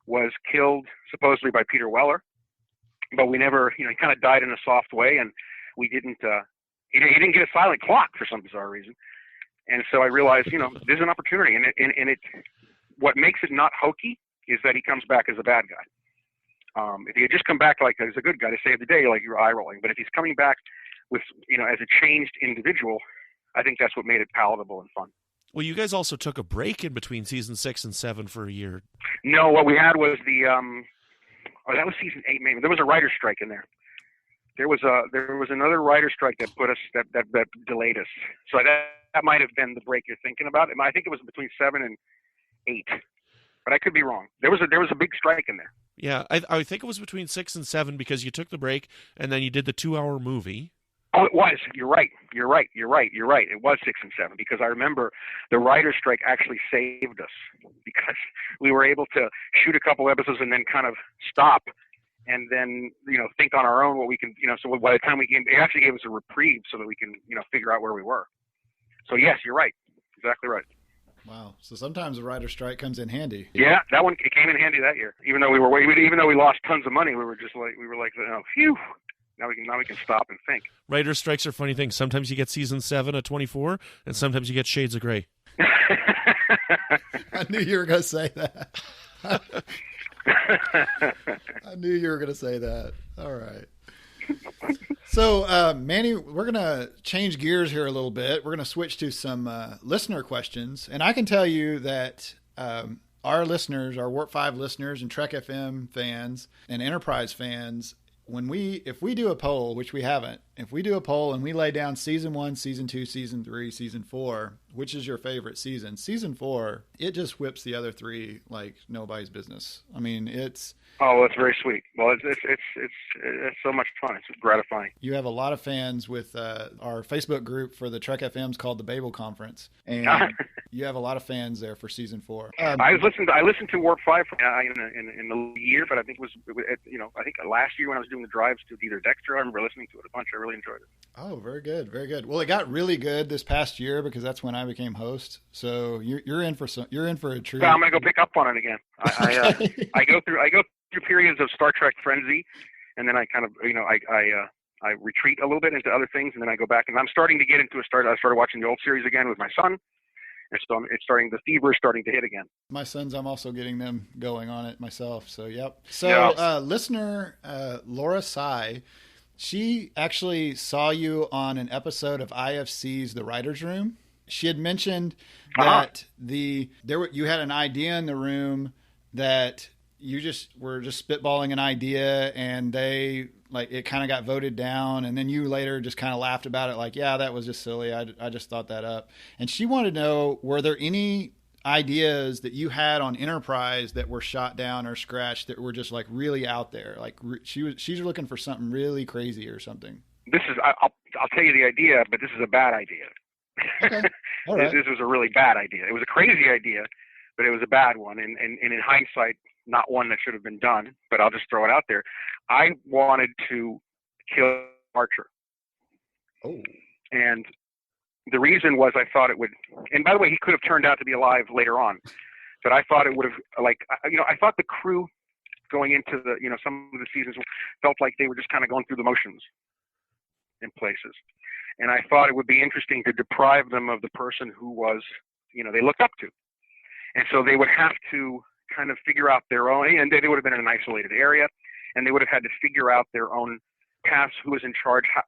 was killed supposedly by Peter Weller, but we never, he kind of died in a soft way, and we didn't, he didn't get a silent clock for some bizarre reason. And so I realized, there's an opportunity, and it, what makes it not hokey is that he comes back as a bad guy. If he had just come back like as a good guy to save the day, like you're eye rolling, but if he's coming back with, as a changed individual, I think that's what made it palatable and fun. Well, you guys also took a break in between season 6 and 7 for a year. No, what we had was that was season 8 maybe. There was a writer's strike in there. There was another writer's strike that put us that delayed us. So that might have been the break you're thinking about. I think it was between 7 and 8, but I could be wrong. There was a big strike in there. Yeah, I think it was between 6 and 7 because you took the break and then you did the 2-hour movie. Oh, it was. You're right. It was 6 and 7 because I remember the writer's strike actually saved us because we were able to shoot a couple episodes and then kind of stop and then, think on our own what we can, so by the time we came, it actually gave us a reprieve so that we can, figure out where we were. So yes, you're right. Exactly right. Wow. So sometimes the writer's strike comes in handy. Yeah, that one, it came in handy that year. Even though we lost tons of money, we were like, phew. Now we can stop and think. Writer strikes are funny things. Sometimes you get season 7 of 24, and sometimes you get Shades of Grey. I knew you were going to say that. I knew you were going to say that. All right. So, Manny, we're going to change gears here a little bit. We're going to switch to some listener questions. And I can tell you that our listeners, our Warp 5 listeners and Trek FM fans and Enterprise fans, if we do a poll, which we haven't, if we do a poll and we lay down season 1, season 2, season 3, season 4, which is your favorite season? Season 4, it just whips the other 3 like nobody's business. I mean, it's... Oh, that's very sweet. Well, it's so much fun. It's gratifying. You have a lot of fans with our Facebook group for the Trek FM's called the Babel Conference, and you have a lot of fans there for season 4. I listened to Warp 5 in the year, but I think it was last year when I was doing the drives to either Dexter. I remember listening to it a bunch. I really enjoyed it. Oh, very good, very good. Well, it got really good this past year because that's when I became host. So you're in for a treat. Well, I'm gonna go pick up on it again. I go through periods of Star Trek frenzy, and then I kind of I retreat a little bit into other things, and then I go back, and I'm starting to get into I started watching the old series again with my son, and so the fever is starting to hit again. My sons, I'm also getting them going on it myself. So yep. So listener Laura Sy, she actually saw you on an episode of IFC's The Writer's Room. She had mentioned that you had an idea in the room that you just were just spitballing an idea, and it kind of got voted down, and then you later just kind of laughed about it, like, yeah, that was just silly. I just thought that up. And she wanted to know, were there any ideas that you had on Enterprise that were shot down or scratched that were just like really out there? Like she's looking for something really crazy or something. I'll tell you the idea, but this is a bad idea. Okay. All right. This was a really bad idea. It was a crazy idea, but it was a bad one. And in hindsight, not one that should have been done, but I'll just throw it out there. I wanted to kill Archer. Oh. And the reason was I thought it would, and by the way, he could have turned out to be alive later on, but I thought it would have, I thought the crew going into some of the seasons felt like they were just kind of going through the motions in places. And I thought it would be interesting to deprive them of the person who was, they looked up to. And so they would have to kind of figure out their own, and they would have been in an isolated area, and they would have had to figure out their own paths, who was in charge, how,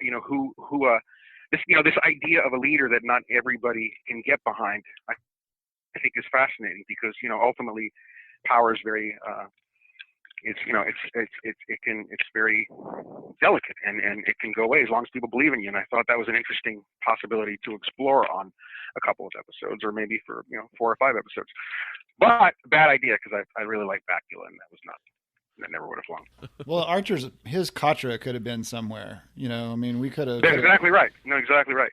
this idea of a leader that not everybody can get behind, I think is fascinating because, ultimately power is very, it's very delicate and it can go away as long as people believe in you. And I thought that was an interesting possibility to explore on a couple of episodes, or maybe for 4 or 5 episodes. But bad idea because I really like Bakula, and that never would have flown. Well, Archer's his Katra could have been somewhere. We could have. That's exactly right. No, exactly right.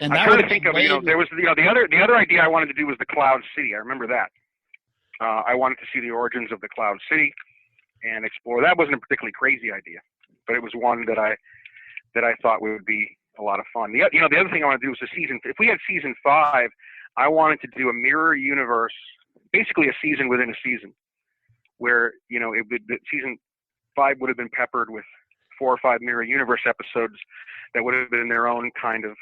And I'm trying to think of there was the other idea I wanted to do was the Cloud City. I remember that. I wanted to see the origins of the Cloud City and explore. That wasn't a particularly crazy idea, but it was one that I thought would be a lot of fun. The other thing I want to do was if we had season 5, I wanted to do a mirror universe, basically a season within a season, where season 5 would have been peppered with 4 or 5 mirror universe episodes that would have been their own kind of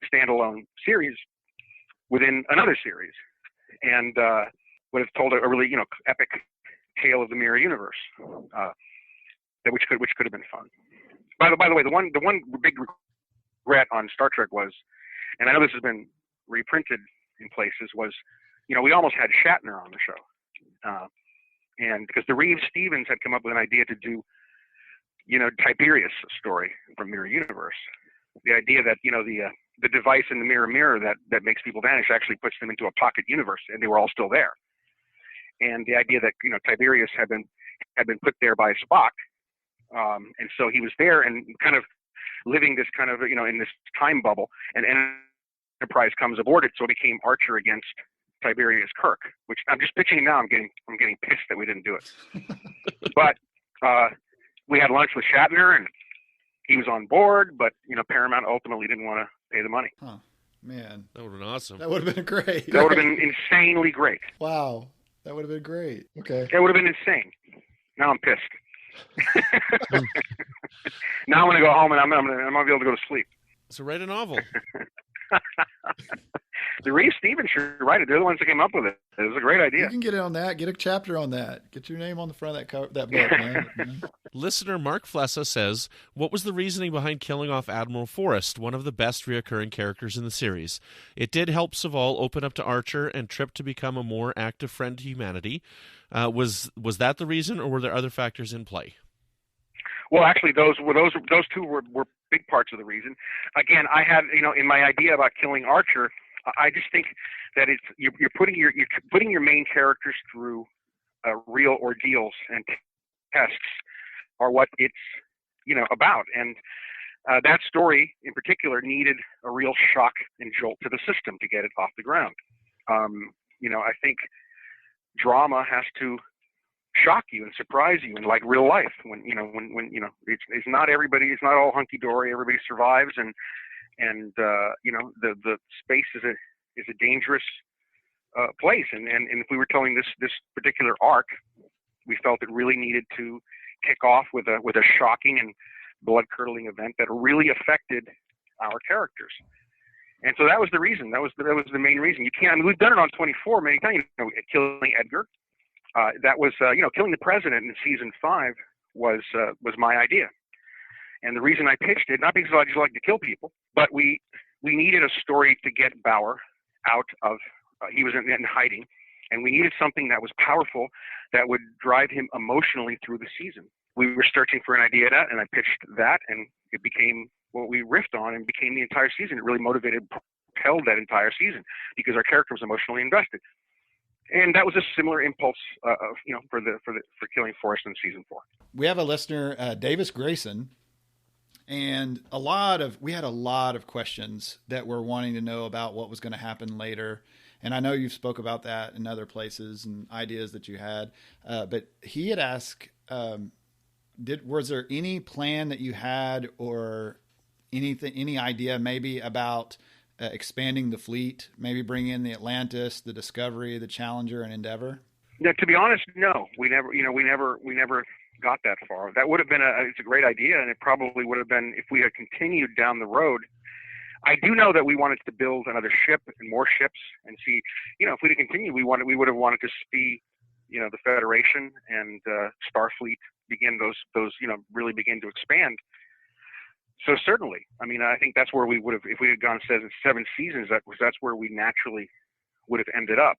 standalone series within another series, and would have told a really epic tale of the mirror universe, which could have been fun. By the way, the one big regret on Star Trek was, and I know this has been reprinted in places, was we almost had Shatner on the show, and because the Reeves-Stevens had come up with an idea to do Tiberius story from Mirror Universe, the idea that the device in the mirror that makes people vanish actually puts them into a pocket universe, and they were all still there. And the idea that Tiberius had been put there by Spock, and so he was there, and kind of living this kind of, in this time bubble, and Enterprise comes aboard it, so it became Archer against Tiberius Kirk, which I'm just pitching now. I'm getting pissed that we didn't do it. But we had lunch with Shatner, and he was on board, but Paramount ultimately didn't want to pay the money. Huh. Man, that would have been awesome. That would have been great. That would have been insanely great. Wow, that would have been great. Okay, that would have been insane. Now I'm pissed. Now I'm gonna go home and I'm gonna be able to go to sleep. So write a novel. The Reeve Stevens should write it. They're the ones that came up with it. It was a great idea. You can get in on that. Get a chapter on that. Get your name on the front of that book, man. Listener Mark Flessa says, what was the reasoning behind killing off Admiral Forrest, one of the best reoccurring characters in the series? It did help Soval open up to Archer and Tripp to become a more active friend to humanity. Was that the reason, or were there other factors in play? Well, actually, those two were big parts of the reason. Again, I had, in my idea about killing Archer, I just think that you're putting your main characters through real ordeals, and tests are what it's about. And that story in particular needed a real shock and jolt to the system to get it off the ground. I think drama has to shock you and surprise you, and like real life, when it's not everybody, it's not all hunky dory, everybody survives, and the space is a dangerous place, and if we were telling this particular arc, we felt it really needed to kick off with a shocking and blood curdling event that really affected our characters. And so that was the reason. That was the main reason. You can't. I mean, we've done it on 24 many times. Killing Edgar. That was killing the president in season 5 was my idea. And the reason I pitched it, not because I just like to kill people, but we needed a story to get Bauer out of. He was in hiding, and we needed something that was powerful, that would drive him emotionally through the season. We were searching for an idea, and I pitched that, and it became what we riffed on, and became the entire season. It really propelled that entire season because our character was emotionally invested. And that was a similar impulse, for killing Forrest in season 4. We have a listener, Davis Grayson, and we had a lot of questions that were wanting to know about what was going to happen later. And I know you've spoke about that in other places and ideas that you had, but he had asked, was there any plan that you had, or any idea maybe about expanding the fleet, maybe bring in the Atlantis, the Discovery, the Challenger, and Endeavor? No, to be honest, no. We never got that far. That would have been it's a great idea, and it probably would have been if we had continued down the road. I do know that we wanted to build another ship and more ships, and see, if we had continued, we would have wanted to see, the Federation and Starfleet begin those really begin to expand. So certainly, I mean, I think that's where we would have, if we had gone 7 seasons, that's where we naturally would have ended up.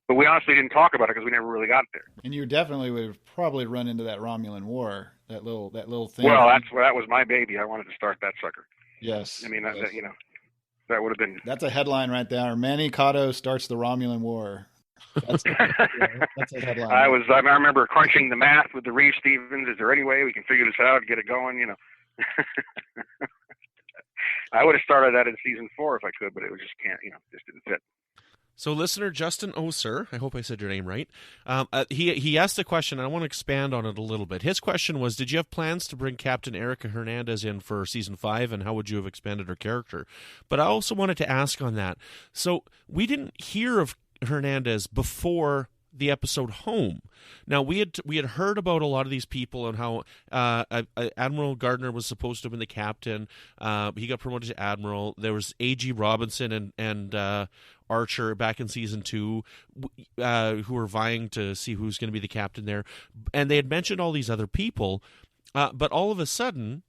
But we honestly didn't talk about it because we never really got there. And you definitely would have probably run into that Romulan War, that little thing. Well, that was my baby. I wanted to start that sucker. Yes. I mean, yes. That would have been. That's a headline right there. Manny Coto starts the Romulan War. That's a headline. I remember crunching the math with the Reeve Stevens. Is there any way we can figure this out, get it going? I would have started that in season 4 if I could, but it just can't. Just didn't fit. So listener Justin Oser, I hope I said your name right, he asked a question, and I want to expand on it a little bit. His question was, did you have plans to bring Captain Erica Hernandez in for season 5, and how would you have expanded her character? But I also wanted to ask on that. So we didn't hear of Hernandez before the episode Home. Now we had heard about a lot of these people and how Admiral Gardner was supposed to have been the captain. He got promoted to admiral. There was A.G. Robinson and Archer back in season 2 who were vying to see who's going to be the captain there, and they had mentioned all these other people, but all of a sudden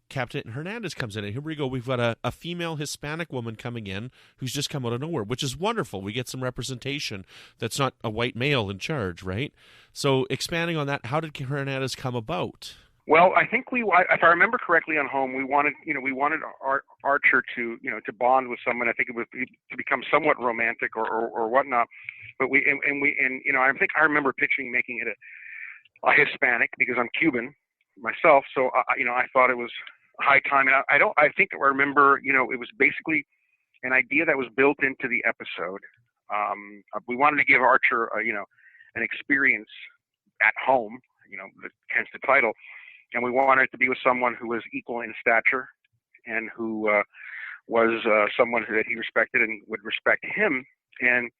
Captain Hernandez comes in, and here we go. We've got a female Hispanic woman coming in who's just come out of nowhere, which is wonderful. We get some representation that's not a white male in charge, right? So expanding on that, how did Hernandez come about? Well, I think if I remember correctly, on Home, we wanted Archer to bond with someone. I think it was to become somewhat romantic or whatnot. But I think I remember making it a Hispanic because I'm Cuban myself. So I thought it was high time. And I think I remember, it was basically an idea that was built into the episode. We wanted to give Archer, an experience at home, hence the title. And we wanted it to be with someone who was equal in stature and who was someone that he respected and would respect him. And,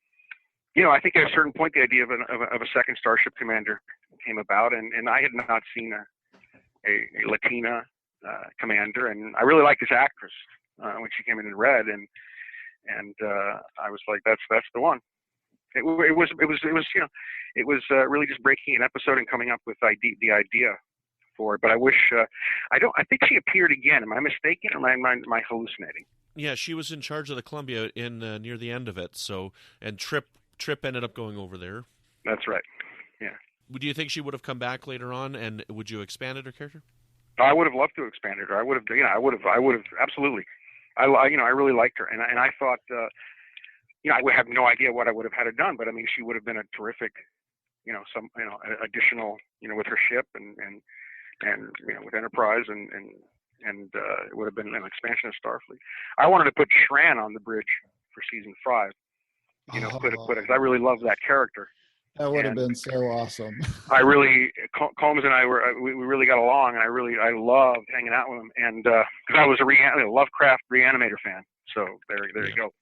I think at a certain point, the idea of a second Starship Commander came about. And I had not seen a Latina commander. And I really liked this actress when she came in red. And I was like, that's the one. It was really just breaking an episode and coming up with the idea for it. But I wish I think she appeared again. Am I mistaken, or am I hallucinating? Yeah, she was in charge of the Columbia in near the end of it. So, and Tripp ended up going over there. That's right. Yeah. Do you think she would have come back later on, and would you expanded her character? I would have loved to expand her. I would have. I would have absolutely. I really liked her, and I thought. I would have no idea what I would have had it done, but I mean, she would have been a terrific, additional, with her ship and with Enterprise and it would have been an expansion of Starfleet. I wanted to put Shran on the bridge for season 5. Because I really love that character. That would have been so awesome. Combs and I we really got along, and I loved hanging out with him, and because I was a Lovecraft Reanimator fan, so there you go.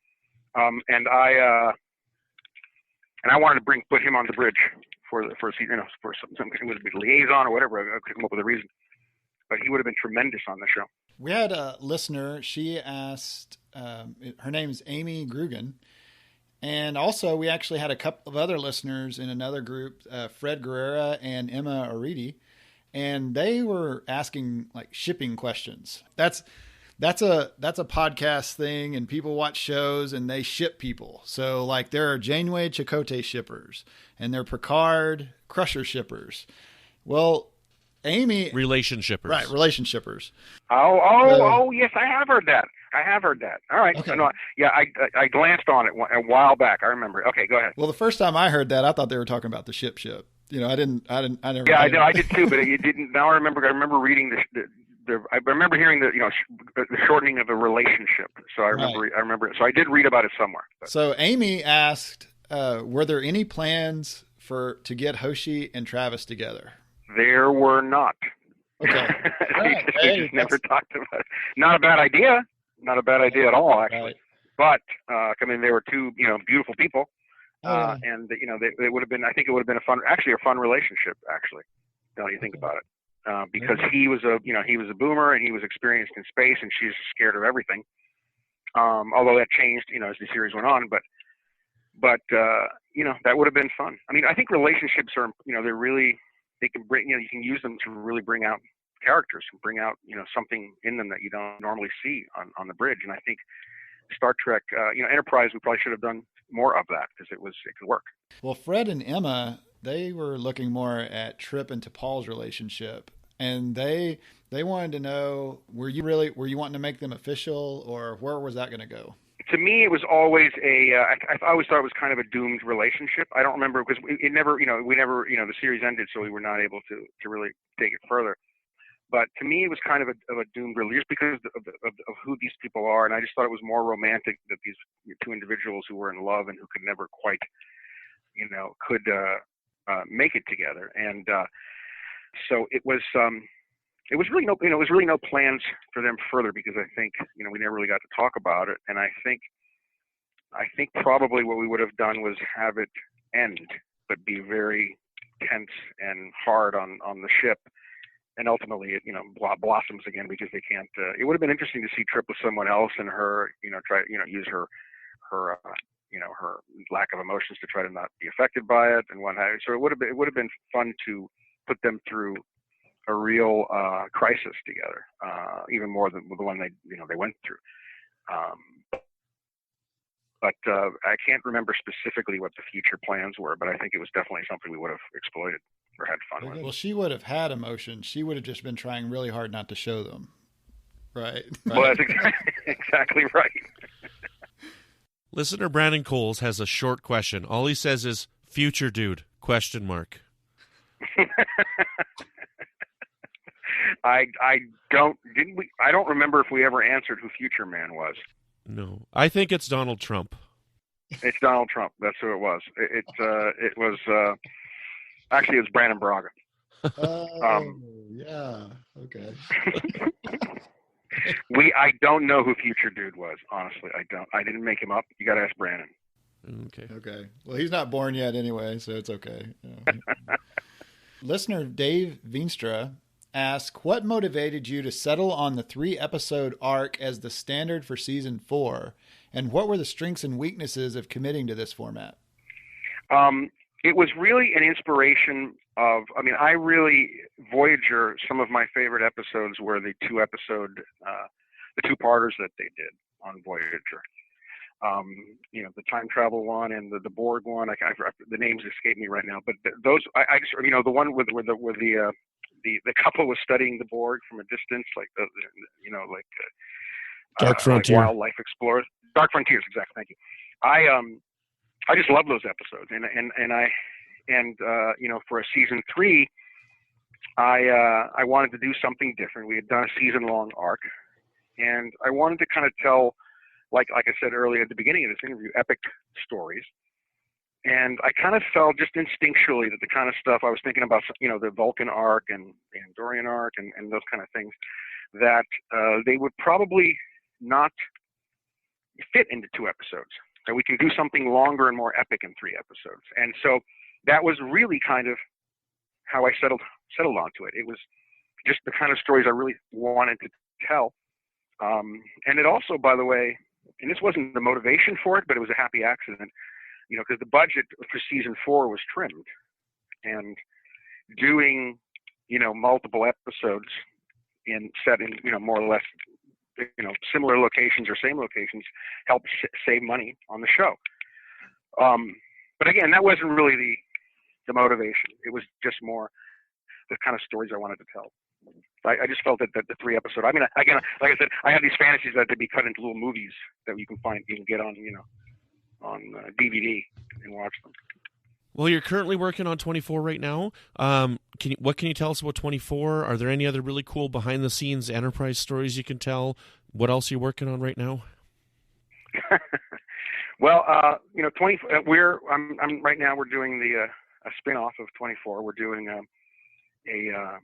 And I wanted to put him on the bridge for some it would be liaison or whatever. I could come up with a reason, but he would have been tremendous on the show. We had a listener. She asked. Her name's Amy Grugan, and also we actually had a couple of other listeners in another group, Fred Guerrera and Emma Aridi, and they were asking like shipping questions. That's a podcast thing, and people watch shows and they ship people. So like there are Janeway Chakotay shippers, and there are Picard Crusher shippers. Well, Amy relation shippers, right? Relation shippers. Oh, yes, I have heard that. All right. Okay. No, yeah, I glanced on it a while back. I remember. Okay, go ahead. Well, the first time I heard that, I thought they were talking about the ship. I never. Yeah, I did too, but you didn't. Now I remember reading I remember hearing the shortening of a relationship. So I remember. So I did read about it somewhere. But. So Amy asked, were there any plans to get Hoshi and Travis together? There were not. Okay. They just never talked about it. Not a bad idea. Not a bad idea at all, actually. Right. But they were two beautiful people, and it would have been. I think it would have been a fun relationship. Actually, now you think about it. Because he was a boomer and he was experienced in space, and she's scared of everything. Although that changed, as the series went on, but that would have been fun. I mean, I think relationships are, they can bring, you can use them to really bring out characters and bring out, something in them that you don't normally see on the bridge. And I think Star Trek, Enterprise, we probably should have done more of that because it could work. Well, Fred and Emma, they were looking more at Tripp and T'Pol's relationship, and they wanted to know, were you wanting to make them official, or where was that going to go? To me, it was always I always thought it was kind of a doomed relationship. I don't remember because the series ended, so we were not able to really take it further. But to me, it was kind of a doomed relationship just because of who these people are, and I just thought it was more romantic that these two individuals who were in love and who could never quite, make it together. And so it was really no plans for them further because I think we never really got to talk about it. And I think probably what we would have done was have it end, but be very tense and hard on the ship. And ultimately, it blossoms again because they can't. It would have been interesting to see Tripp with someone else and her, try use her lack of emotions to try to not be affected by it and what have you. So it would have been fun to put them through a real crisis together, even more than the one they went through. But I can't remember specifically what the future plans were, but I think it was definitely something we would have exploited or had fun with. Well, she would have had emotions. She would have just been trying really hard not to show them. Right. Well, that's exactly right. Listener Brandon Coles has a short question. All he says is, "Future dude?" ? I don't remember if we ever answered who Future Man was. No, I think it's Donald Trump. It's Donald Trump. That's who it was. It was actually it was Brandon Braga. Yeah. Okay. I don't know who Future Dude was. Honestly, I don't. I didn't make him up. You got to ask Brandon. Okay. Well, he's not born yet anyway, so it's okay. Yeah. Listener Dave Veenstra asks, what motivated you to settle on the 3-episode arc as the standard for season 4? And what were the strengths and weaknesses of committing to this format? It was really an inspiration of, Voyager, some of my favorite episodes were the 2-episode, the 2-parters that they did on Voyager. The time travel one and the Borg one. The names escape me right now, but those I just the one where the couple was studying the Borg from a distance, Dark Frontier, like wildlife explorers. Dark Frontiers, exactly. Thank you. I just love those episodes, and for a season 3, I wanted to do something different. We had done a season-long arc, and I wanted to kind of tell, like I said earlier at the beginning of this interview, epic stories. And I kind of felt just instinctually that the kind of stuff I was thinking about, the Vulcan arc and the Andorian arc and those kind of things, that they would probably not fit into 2 episodes. That we can do something longer and more epic in 3 episodes. And so that was really kind of how I settled onto it. It was just the kind of stories I really wanted to tell. And it also, by the way, and this wasn't the motivation for it, but it was a happy accident, because the budget for season 4 was trimmed, and doing, multiple episodes set in, more or less, similar locations or same locations helped save money on the show. But again, that wasn't really the motivation. It was just more the kind of stories I wanted to tell. I just felt that the 3-episode. Again, like I said, I have these fantasies that they be cut into little movies that you can get on, on DVD and watch them. Well, you're currently working on 24 right now. What can you tell us about 24? Are there any other really cool behind-the-scenes Enterprise stories you can tell? What else are you working on right now? Well, 24. I'm right now. We're doing a spin-off of 24. We're doing a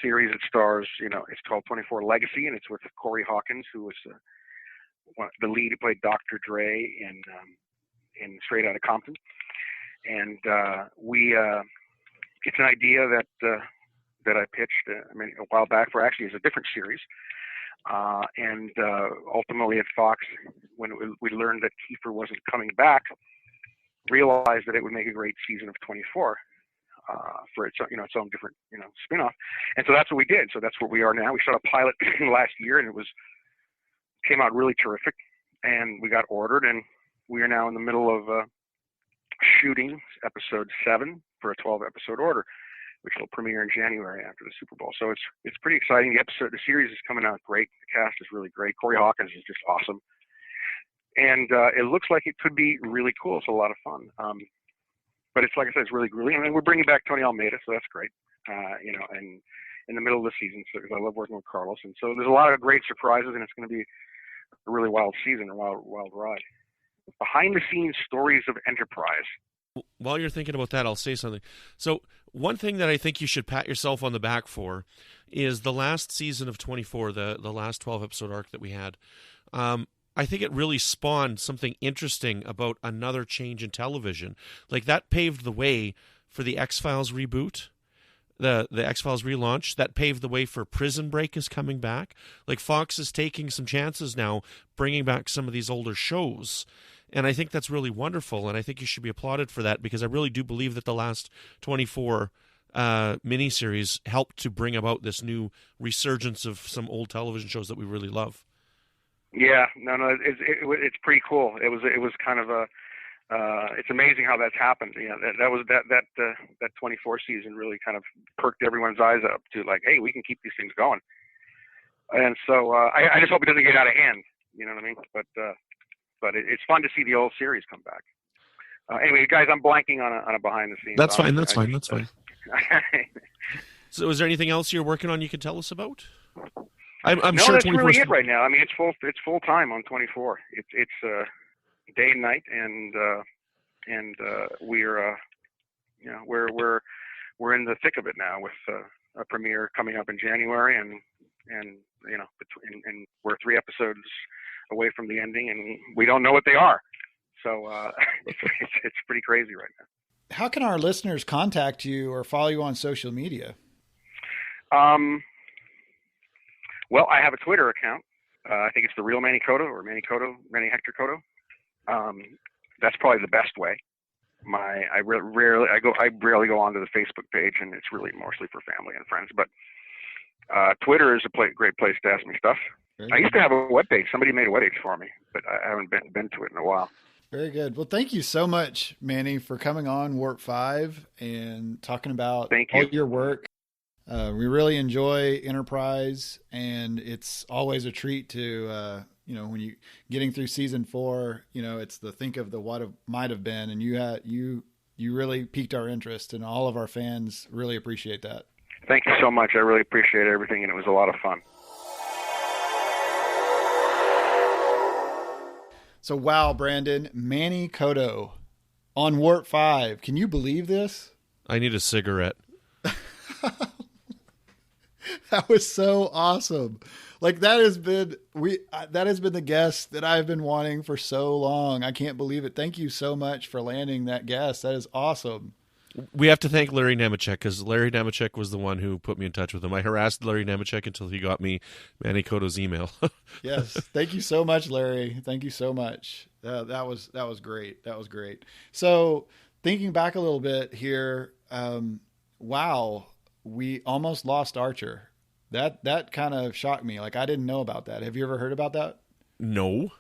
series that stars. It's called 24 Legacy, and it's with Corey Hawkins, who was the lead who played Dr. Dre in Straight Outta Compton. And it's an idea that I pitched a while back for actually as a different series. And ultimately at Fox, when we learned that Kiefer wasn't coming back, realized that it would make a great season of 24 for its own different spin-off. And so that's what we did. So that's where we are now. We shot a pilot last year, and it came out really terrific. And we got ordered, and we are now in the middle of shooting episode 7 for a 12-episode order, which will premiere in January after the Super Bowl. So it's pretty exciting. The series is coming out great. The cast is really great. Corey Hawkins is just awesome, and it looks like it could be really cool. It's a lot of fun. But it's, like I said, it's really grueling. We're bringing back Tony Almeida, so that's great. And in the middle of the season, so because I love working with Carlos, and so there's a lot of great surprises, and it's going to be a really wild season, a wild ride. Behind-the-scenes stories of Enterprise. While you're thinking about that, I'll say something. So one thing that I think you should pat yourself on the back for is the last season of 24, the last 12-episode arc that we had. I think it really spawned something interesting about another change in television. Like, that paved the way for the X-Files reboot, the X-Files relaunch. That paved the way for Prison Break is coming back. Like, Fox is taking some chances now, bringing back some of these older shows. And I think that's really wonderful, and I think you should be applauded for that, because I really do believe that the last 24 miniseries helped to bring about this new resurgence of some old television shows that we really love. Yeah, no, it's pretty cool. It was kind of it's amazing how that's happened. That 24 season really kind of perked everyone's eyes up to, like, hey, we can keep these things going. And so I just hope it doesn't get out of hand. You know what I mean? But it's fun to see the old series come back. Anyway, guys, I'm blanking on a behind the scenes. That's fine. So is there anything else you're working on you can tell us about? I'm no, sure that's 24 really it right now. I mean, it's full time on 24. It's day and night, and we're we're in the thick of it now with a premiere coming up in January, and we're 3 episodes away from the ending, and we don't know what they are. So it's pretty crazy right now. How can our listeners contact you or follow you on social media? Well, I have a Twitter account. I think it's the real Manny Coto, or Manny Hector Coto. That's probably the best way. I rarely go onto the Facebook page, and it's really mostly for family and friends. But Twitter is a great place to ask me stuff. I used to have a webpage. Somebody made a webpage for me, but I haven't been to it in a while. Very good. Well, thank you so much, Manny, for coming on Warp 5 and talking about all your work. We really enjoy Enterprise, and it's always a treat to, when you getting through season 4, it's the think of the what might have been, and you really piqued our interest, and all of our fans really appreciate that. Thank you so much. I really appreciate everything, and it was a lot of fun. So, wow, Brandon, Manny Coto on Warp 5. Can you believe this? I need a cigarette. That was so awesome. Like that has been the guest that I've been wanting for so long. I can't believe it. Thank you so much for landing that guest. That is awesome. We have to thank Larry Nemechek, because Larry Nemechek was the one who put me in touch with him. I harassed Larry Nemechek until he got me Manny Coto's email. Yes. Thank you so much, Larry. Thank you so much. That was great. That was great. So thinking back a little bit here, wow, we almost lost Archer. That kind of shocked me. Like I didn't know about that. Have you ever heard about that? No.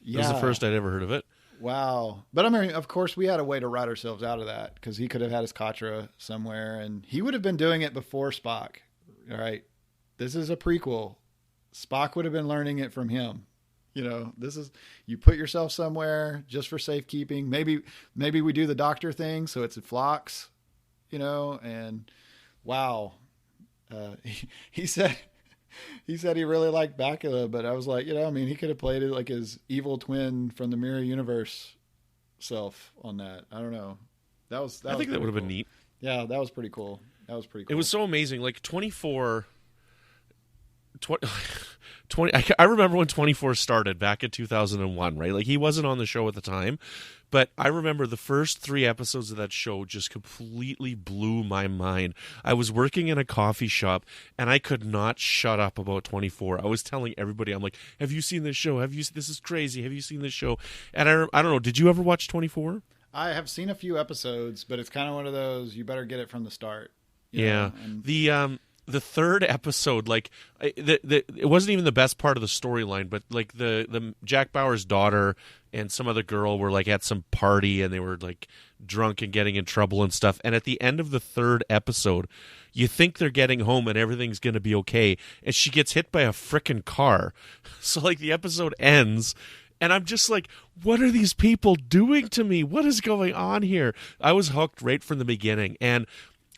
Yeah. That was the first I'd ever heard of it. Wow. But I mean, of course, we had a way to write ourselves out of that, because he could have had his Katra somewhere, and he would have been doing it before Spock. All right. This is a prequel. Spock would have been learning it from him. This is, you put yourself somewhere just for safekeeping. Maybe we do the doctor thing, so it's a Phlox, and wow. He said he really liked Bakula, but I was like, he could have played it like his evil twin from the Mirror Universe self on that. I don't know. I think that would have been neat. Yeah, that was pretty cool. It was so amazing. Like 20, I remember when 24 started back in 2001, right? Like he wasn't on the show at the time, but I remember the first 3 episodes of that show just completely blew my mind. I was working in a coffee shop, and I could not shut up about 24. I was telling everybody, I'm like, have you seen this show? This is crazy. Have you seen this show? And I don't know, did you ever watch 24? I have seen a few episodes, but it's kind of one of those, you better get it from the start. Yeah. The 3rd episode, like it wasn't even the best part of the storyline, but like the Jack Bauer's daughter and some other girl were like at some party, and they were like drunk and getting in trouble and stuff. And at the end of the 3rd episode, you think they're getting home and everything's going to be okay, and she gets hit by a frickin' car. So like the episode ends, and I'm just like, what are these people doing to me? What is going on here? I was hooked right from the beginning. And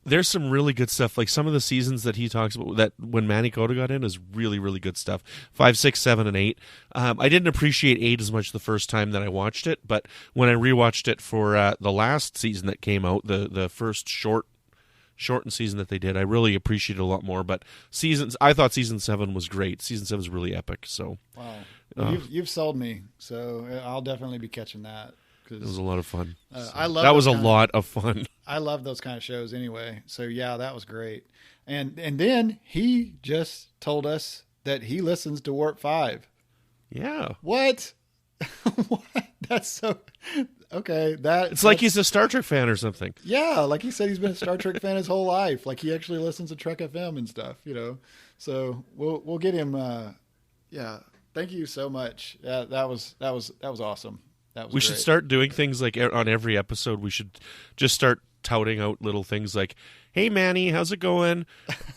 there's some really good stuff. Like some of the seasons that he talks about, that when Manny Coto got in, is really, really good stuff. 5, 6, 7, and 8. I didn't appreciate 8 as much the first time that I watched it, but when I rewatched it for the last season that came out, the first shortened season that they did, I really appreciated it a lot more. But I thought season 7 was great. Season 7 was really epic. So wow, you've sold me. So I'll definitely be catching that. It was a lot of fun. That was a lot of fun. I love those kind of shows anyway. So yeah, that was great. And then he just told us that he listens to Warp 5. Yeah. What? What? That's so okay. It's like he's a Star Trek fan or something. Yeah, like he said, he's been a Star Trek fan his whole life. Like he actually listens to Trek FM and stuff. So we'll get him. Yeah. Thank you so much. Yeah, that was awesome. We should start doing things like on every episode. We should just start touting out little things like, "Hey, Manny, how's it going?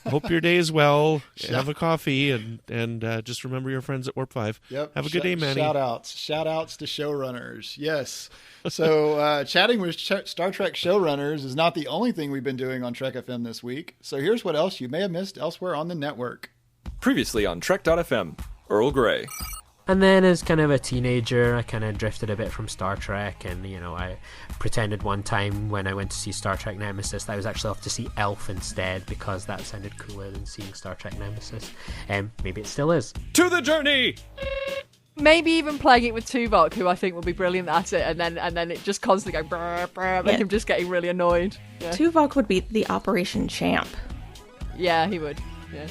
Hope your day is well. Have a coffee, and just remember your friends at Warp 5. Yep. Have a good day, Manny." Shout outs to showrunners. Yes. So chatting with Star Trek showrunners is not the only thing we've been doing on Trek FM this week. So here's what else you may have missed elsewhere on the network. Previously on Trek.fm, Earl Grey. And then as kind of a teenager, I kind of drifted a bit from Star Trek, and, you know, I pretended one time when I went to see Star Trek Nemesis that I was actually off to see Elf instead, because that sounded cooler than seeing Star Trek Nemesis. Maybe it still is. To the journey! Maybe even playing it with Tuvok, who I think will be brilliant at it, and then it just constantly going brr, brr, and him just getting really annoyed. Yeah. Tuvok would be the Operation Champ. Yeah, he would. Yeah.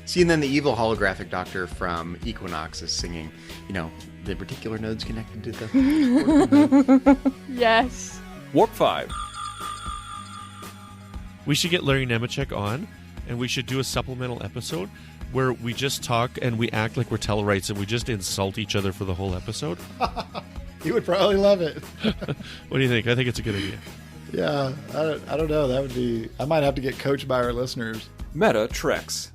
See, and then the evil holographic doctor from Equinox is singing, you know, the reticular nodes connected to the... Yes. Warp 5. We should get Larry Nemeczek on, and we should do a supplemental episode where we just talk and we act like we're Tellarites and we just insult each other for the whole episode. You would probably love it. What do you think? I think it's a good idea. Yeah, I don't know. That would be... I might have to get coached by our listeners. Meta Treks.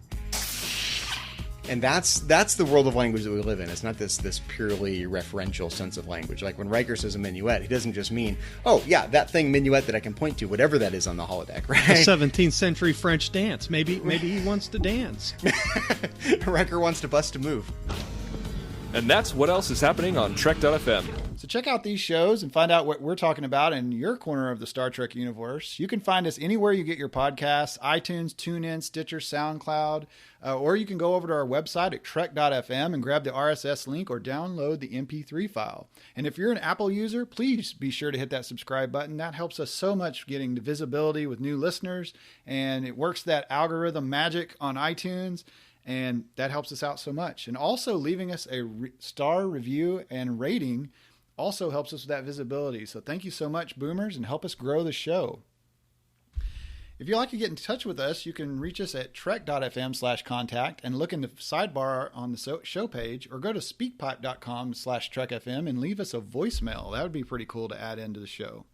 And that's the world of language that we live in. It's not this purely referential sense of language. Like when Riker says a minuet, he doesn't just mean, oh, yeah, that thing minuet that I can point to, whatever that is on the holodeck, right? A 17th century French dance. Maybe he wants to dance. Riker wants to bust a move. And that's what else is happening on Trek.fm. So check out these shows and find out what we're talking about in your corner of the Star Trek universe. You can find us anywhere you get your podcasts, iTunes, TuneIn, Stitcher, SoundCloud, or you can go over to our website at trek.fm and grab the RSS link or download the MP3 file. And if you're an Apple user, please be sure to hit that subscribe button. That helps us so much getting the visibility with new listeners, and it works that algorithm magic on iTunes. And that helps us out so much. And also leaving us a star review and rating also helps us with that visibility. So thank you so much, Boomers, and help us grow the show. If you'd like to get in touch with us, you can reach us at trek.fm/contact and look in the sidebar on the show page, or go to speakpipe.com/trekfm and leave us a voicemail. That would be pretty cool to add into the show.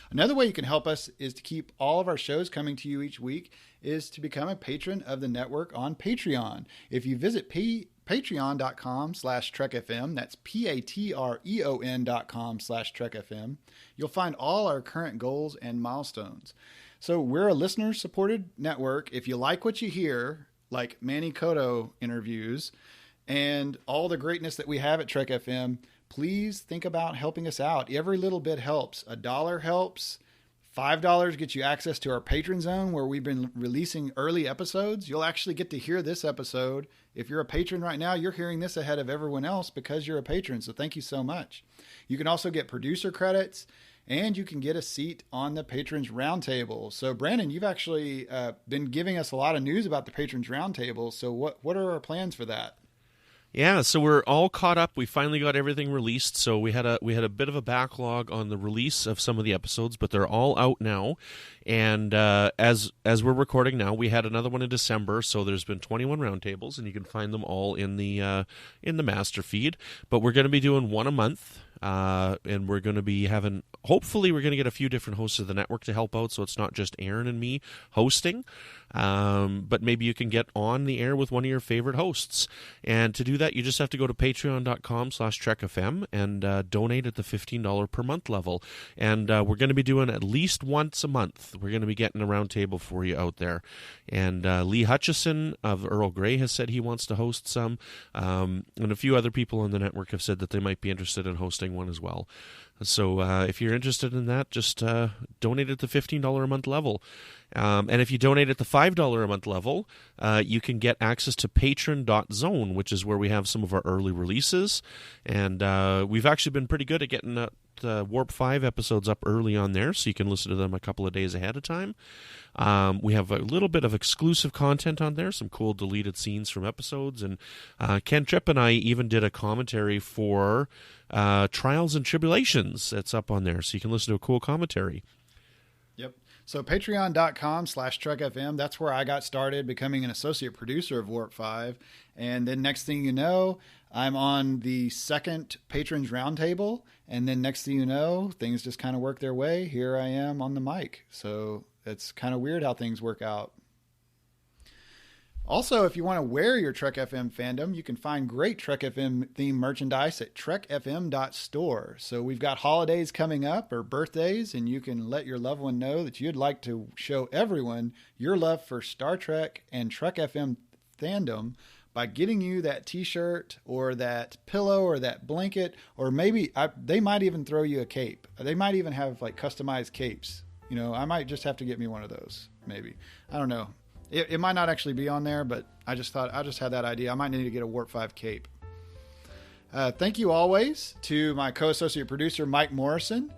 Another way you can help us is to keep all of our shows coming to you each week is to become a patron of the network on Patreon. If you visit patreon.com/trekfm, that's patreon.com/trekfm, you'll find all our current goals and milestones. So we're a listener-supported network. If you like what you hear, like Manny Coto interviews and all the greatness that we have at Trek FM, please think about helping us out. Every little bit helps. $1 helps. $5 gets you access to our Patron Zone, where we've been releasing early episodes. You'll actually get to hear this episode. If you're a patron right now, you're hearing this ahead of everyone else because you're a patron. So thank you so much. You can also get producer credits, and you can get a seat on the Patrons Roundtable. So Brandon, you've actually been giving us a lot of news about the Patrons Roundtable. So what are our plans for that? Yeah, so we're all caught up. We finally got everything released. So we had a bit of a backlog on the release of some of the episodes, but they're all out now. And as we're recording now, we had another one in December. So there's been 21 roundtables, and you can find them all in the master feed. But we're going to be doing one a month. And we're going to be having, hopefully we're going to get a few different hosts of the network to help out, so it's not just Aaron and me hosting, but maybe you can get on the air with one of your favorite hosts. And to do that, you just have to go to patreon.com/trekfm and donate at the $15 per month level. And we're going to be doing at least once a month. We're going to be getting a roundtable for you out there. And Lee Hutchison of Earl Grey has said he wants to host some, and a few other people on the network have said that they might be interested in hosting one as well. So if you're interested in that, just donate at the $15 a month level. And if you donate at the $5 a month level, you can get access to patron.zone, which is where we have some of our early releases. And we've actually been pretty good at getting Warp 5 episodes up early on there, so you can listen to them a couple of days ahead of time. We have a little bit of exclusive content on there, some cool deleted scenes from episodes. And Ken Tripp and I even did a commentary for Trials and Tribulations. That's up on there, so you can listen to a cool commentary. Yep. So patreon.com/trekfm, that's where I got started becoming an associate producer of Warp 5. And then next thing you know, I'm on the second Patrons Roundtable, and then next thing you know, things just kind of work their way. Here I am on the mic. So it's kind of weird how things work out. Also, if you want to wear your Trek FM fandom, you can find great Trek FM themed merchandise at trekfm.store. So we've got holidays coming up or birthdays, and you can let your loved one know that you'd like to show everyone your love for Star Trek and Trek FM fandom by getting you that t-shirt or that pillow or that blanket, or maybe they might even throw you a cape. They might even have like customized capes. You know, I might just have to get me one of those, maybe. I don't know. It might not actually be on there, but I just had that idea. I might need to get a Warp 5 cape. Thank you always to my co-associate producer, Mike Morrison.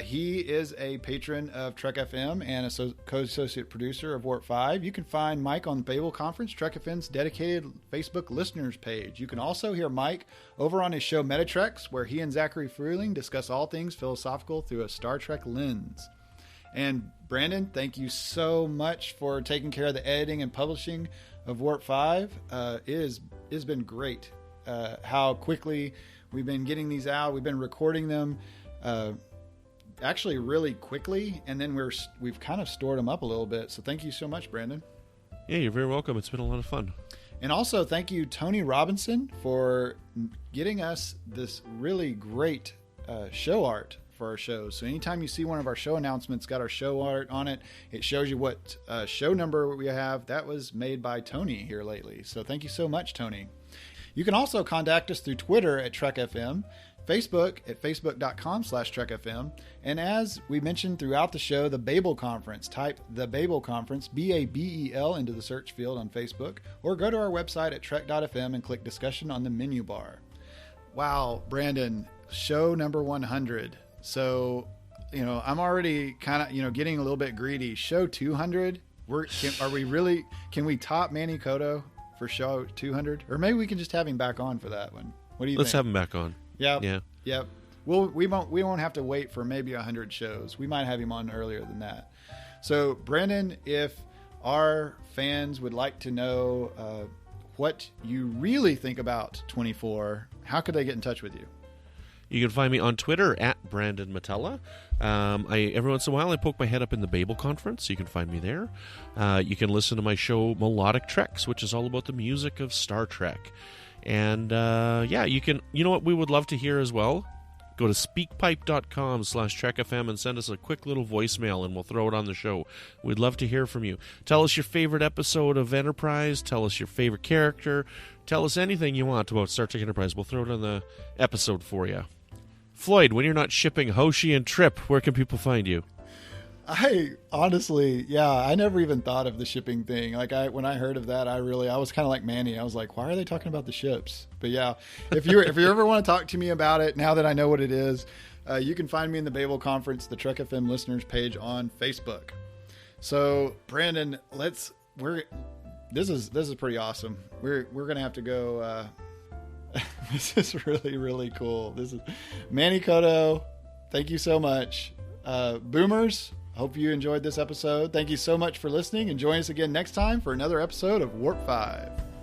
He is a patron of Trek FM and a co-associate producer of Warp 5. You can find Mike on the Babel Conference, Trek FM's dedicated Facebook listeners page. You can also hear Mike over on his show Metatreks, where he and Zachary Fruehling discuss all things philosophical through a Star Trek lens. And Brandon, thank you so much for taking care of the editing and publishing of Warp 5. It has been great how quickly we've been getting these out. We've been recording them actually really quickly, and then we've kind of stored them up a little bit. So thank you so much, Brandon. Yeah, you're very welcome. It's been a lot of fun. And also thank you, Tony Robinson, for getting us this really great show art for our shows. So anytime you see one of our show announcements got our show art on it, it shows you what show number we have. That was made by Tony here lately. So thank you so much, Tony. You can also contact us through Twitter at Trek FM, Facebook at facebook.com/TrekFM. And as we mentioned throughout the show, the Babel Conference. Type the Babel Conference, BABEL, into the search field on Facebook, or go to our website at trek.fm and click discussion on the menu bar. Wow, Brandon, show number 100. So, you know, I'm already kind of, you know, getting a little bit greedy. Show 200. Can we top Manny Coto for show 200? Or maybe we can just have him back on for that one. What do you think? Let's have him back on. Yeah. Well, we won't have to wait for maybe 100 shows. We might have him on earlier than that. So, Brandon, if our fans would like to know what you really think about 24, how could they get in touch with you? You can find me on Twitter at Brandon-Shea Mutala. Every once in a while, I poke my head up in the Babel Conference. You can find me there. You can listen to my show Melodic Treks, which is all about the music of Star Trek. And you can. You know what we would love to hear as well? Go to speakpipe.com/TrekFM and send us a quick little voicemail, and we'll throw it on the show. We'd love to hear from you. Tell us your favorite episode of Enterprise. Tell us your favorite character. Tell us anything you want about Star Trek Enterprise. We'll throw it on the episode for you. Floyd, when you're not shipping Hoshi and Tripp, where can people find you? I honestly, I never even thought of the shipping thing. Like when I heard of that, I was kind of like Manny. I was like, why are they talking about the ships? But yeah, if you ever want to talk to me about it, now that I know what it is, you can find me in the Babel Conference, the Trek FM listeners page on Facebook. So Brandon, this is pretty awesome. We're gonna have to go. This is really, really cool. This is Manny Coto. Thank you so much. Boomers, hope you enjoyed this episode. Thank you so much for listening, and join us again next time for another episode of Warp 5.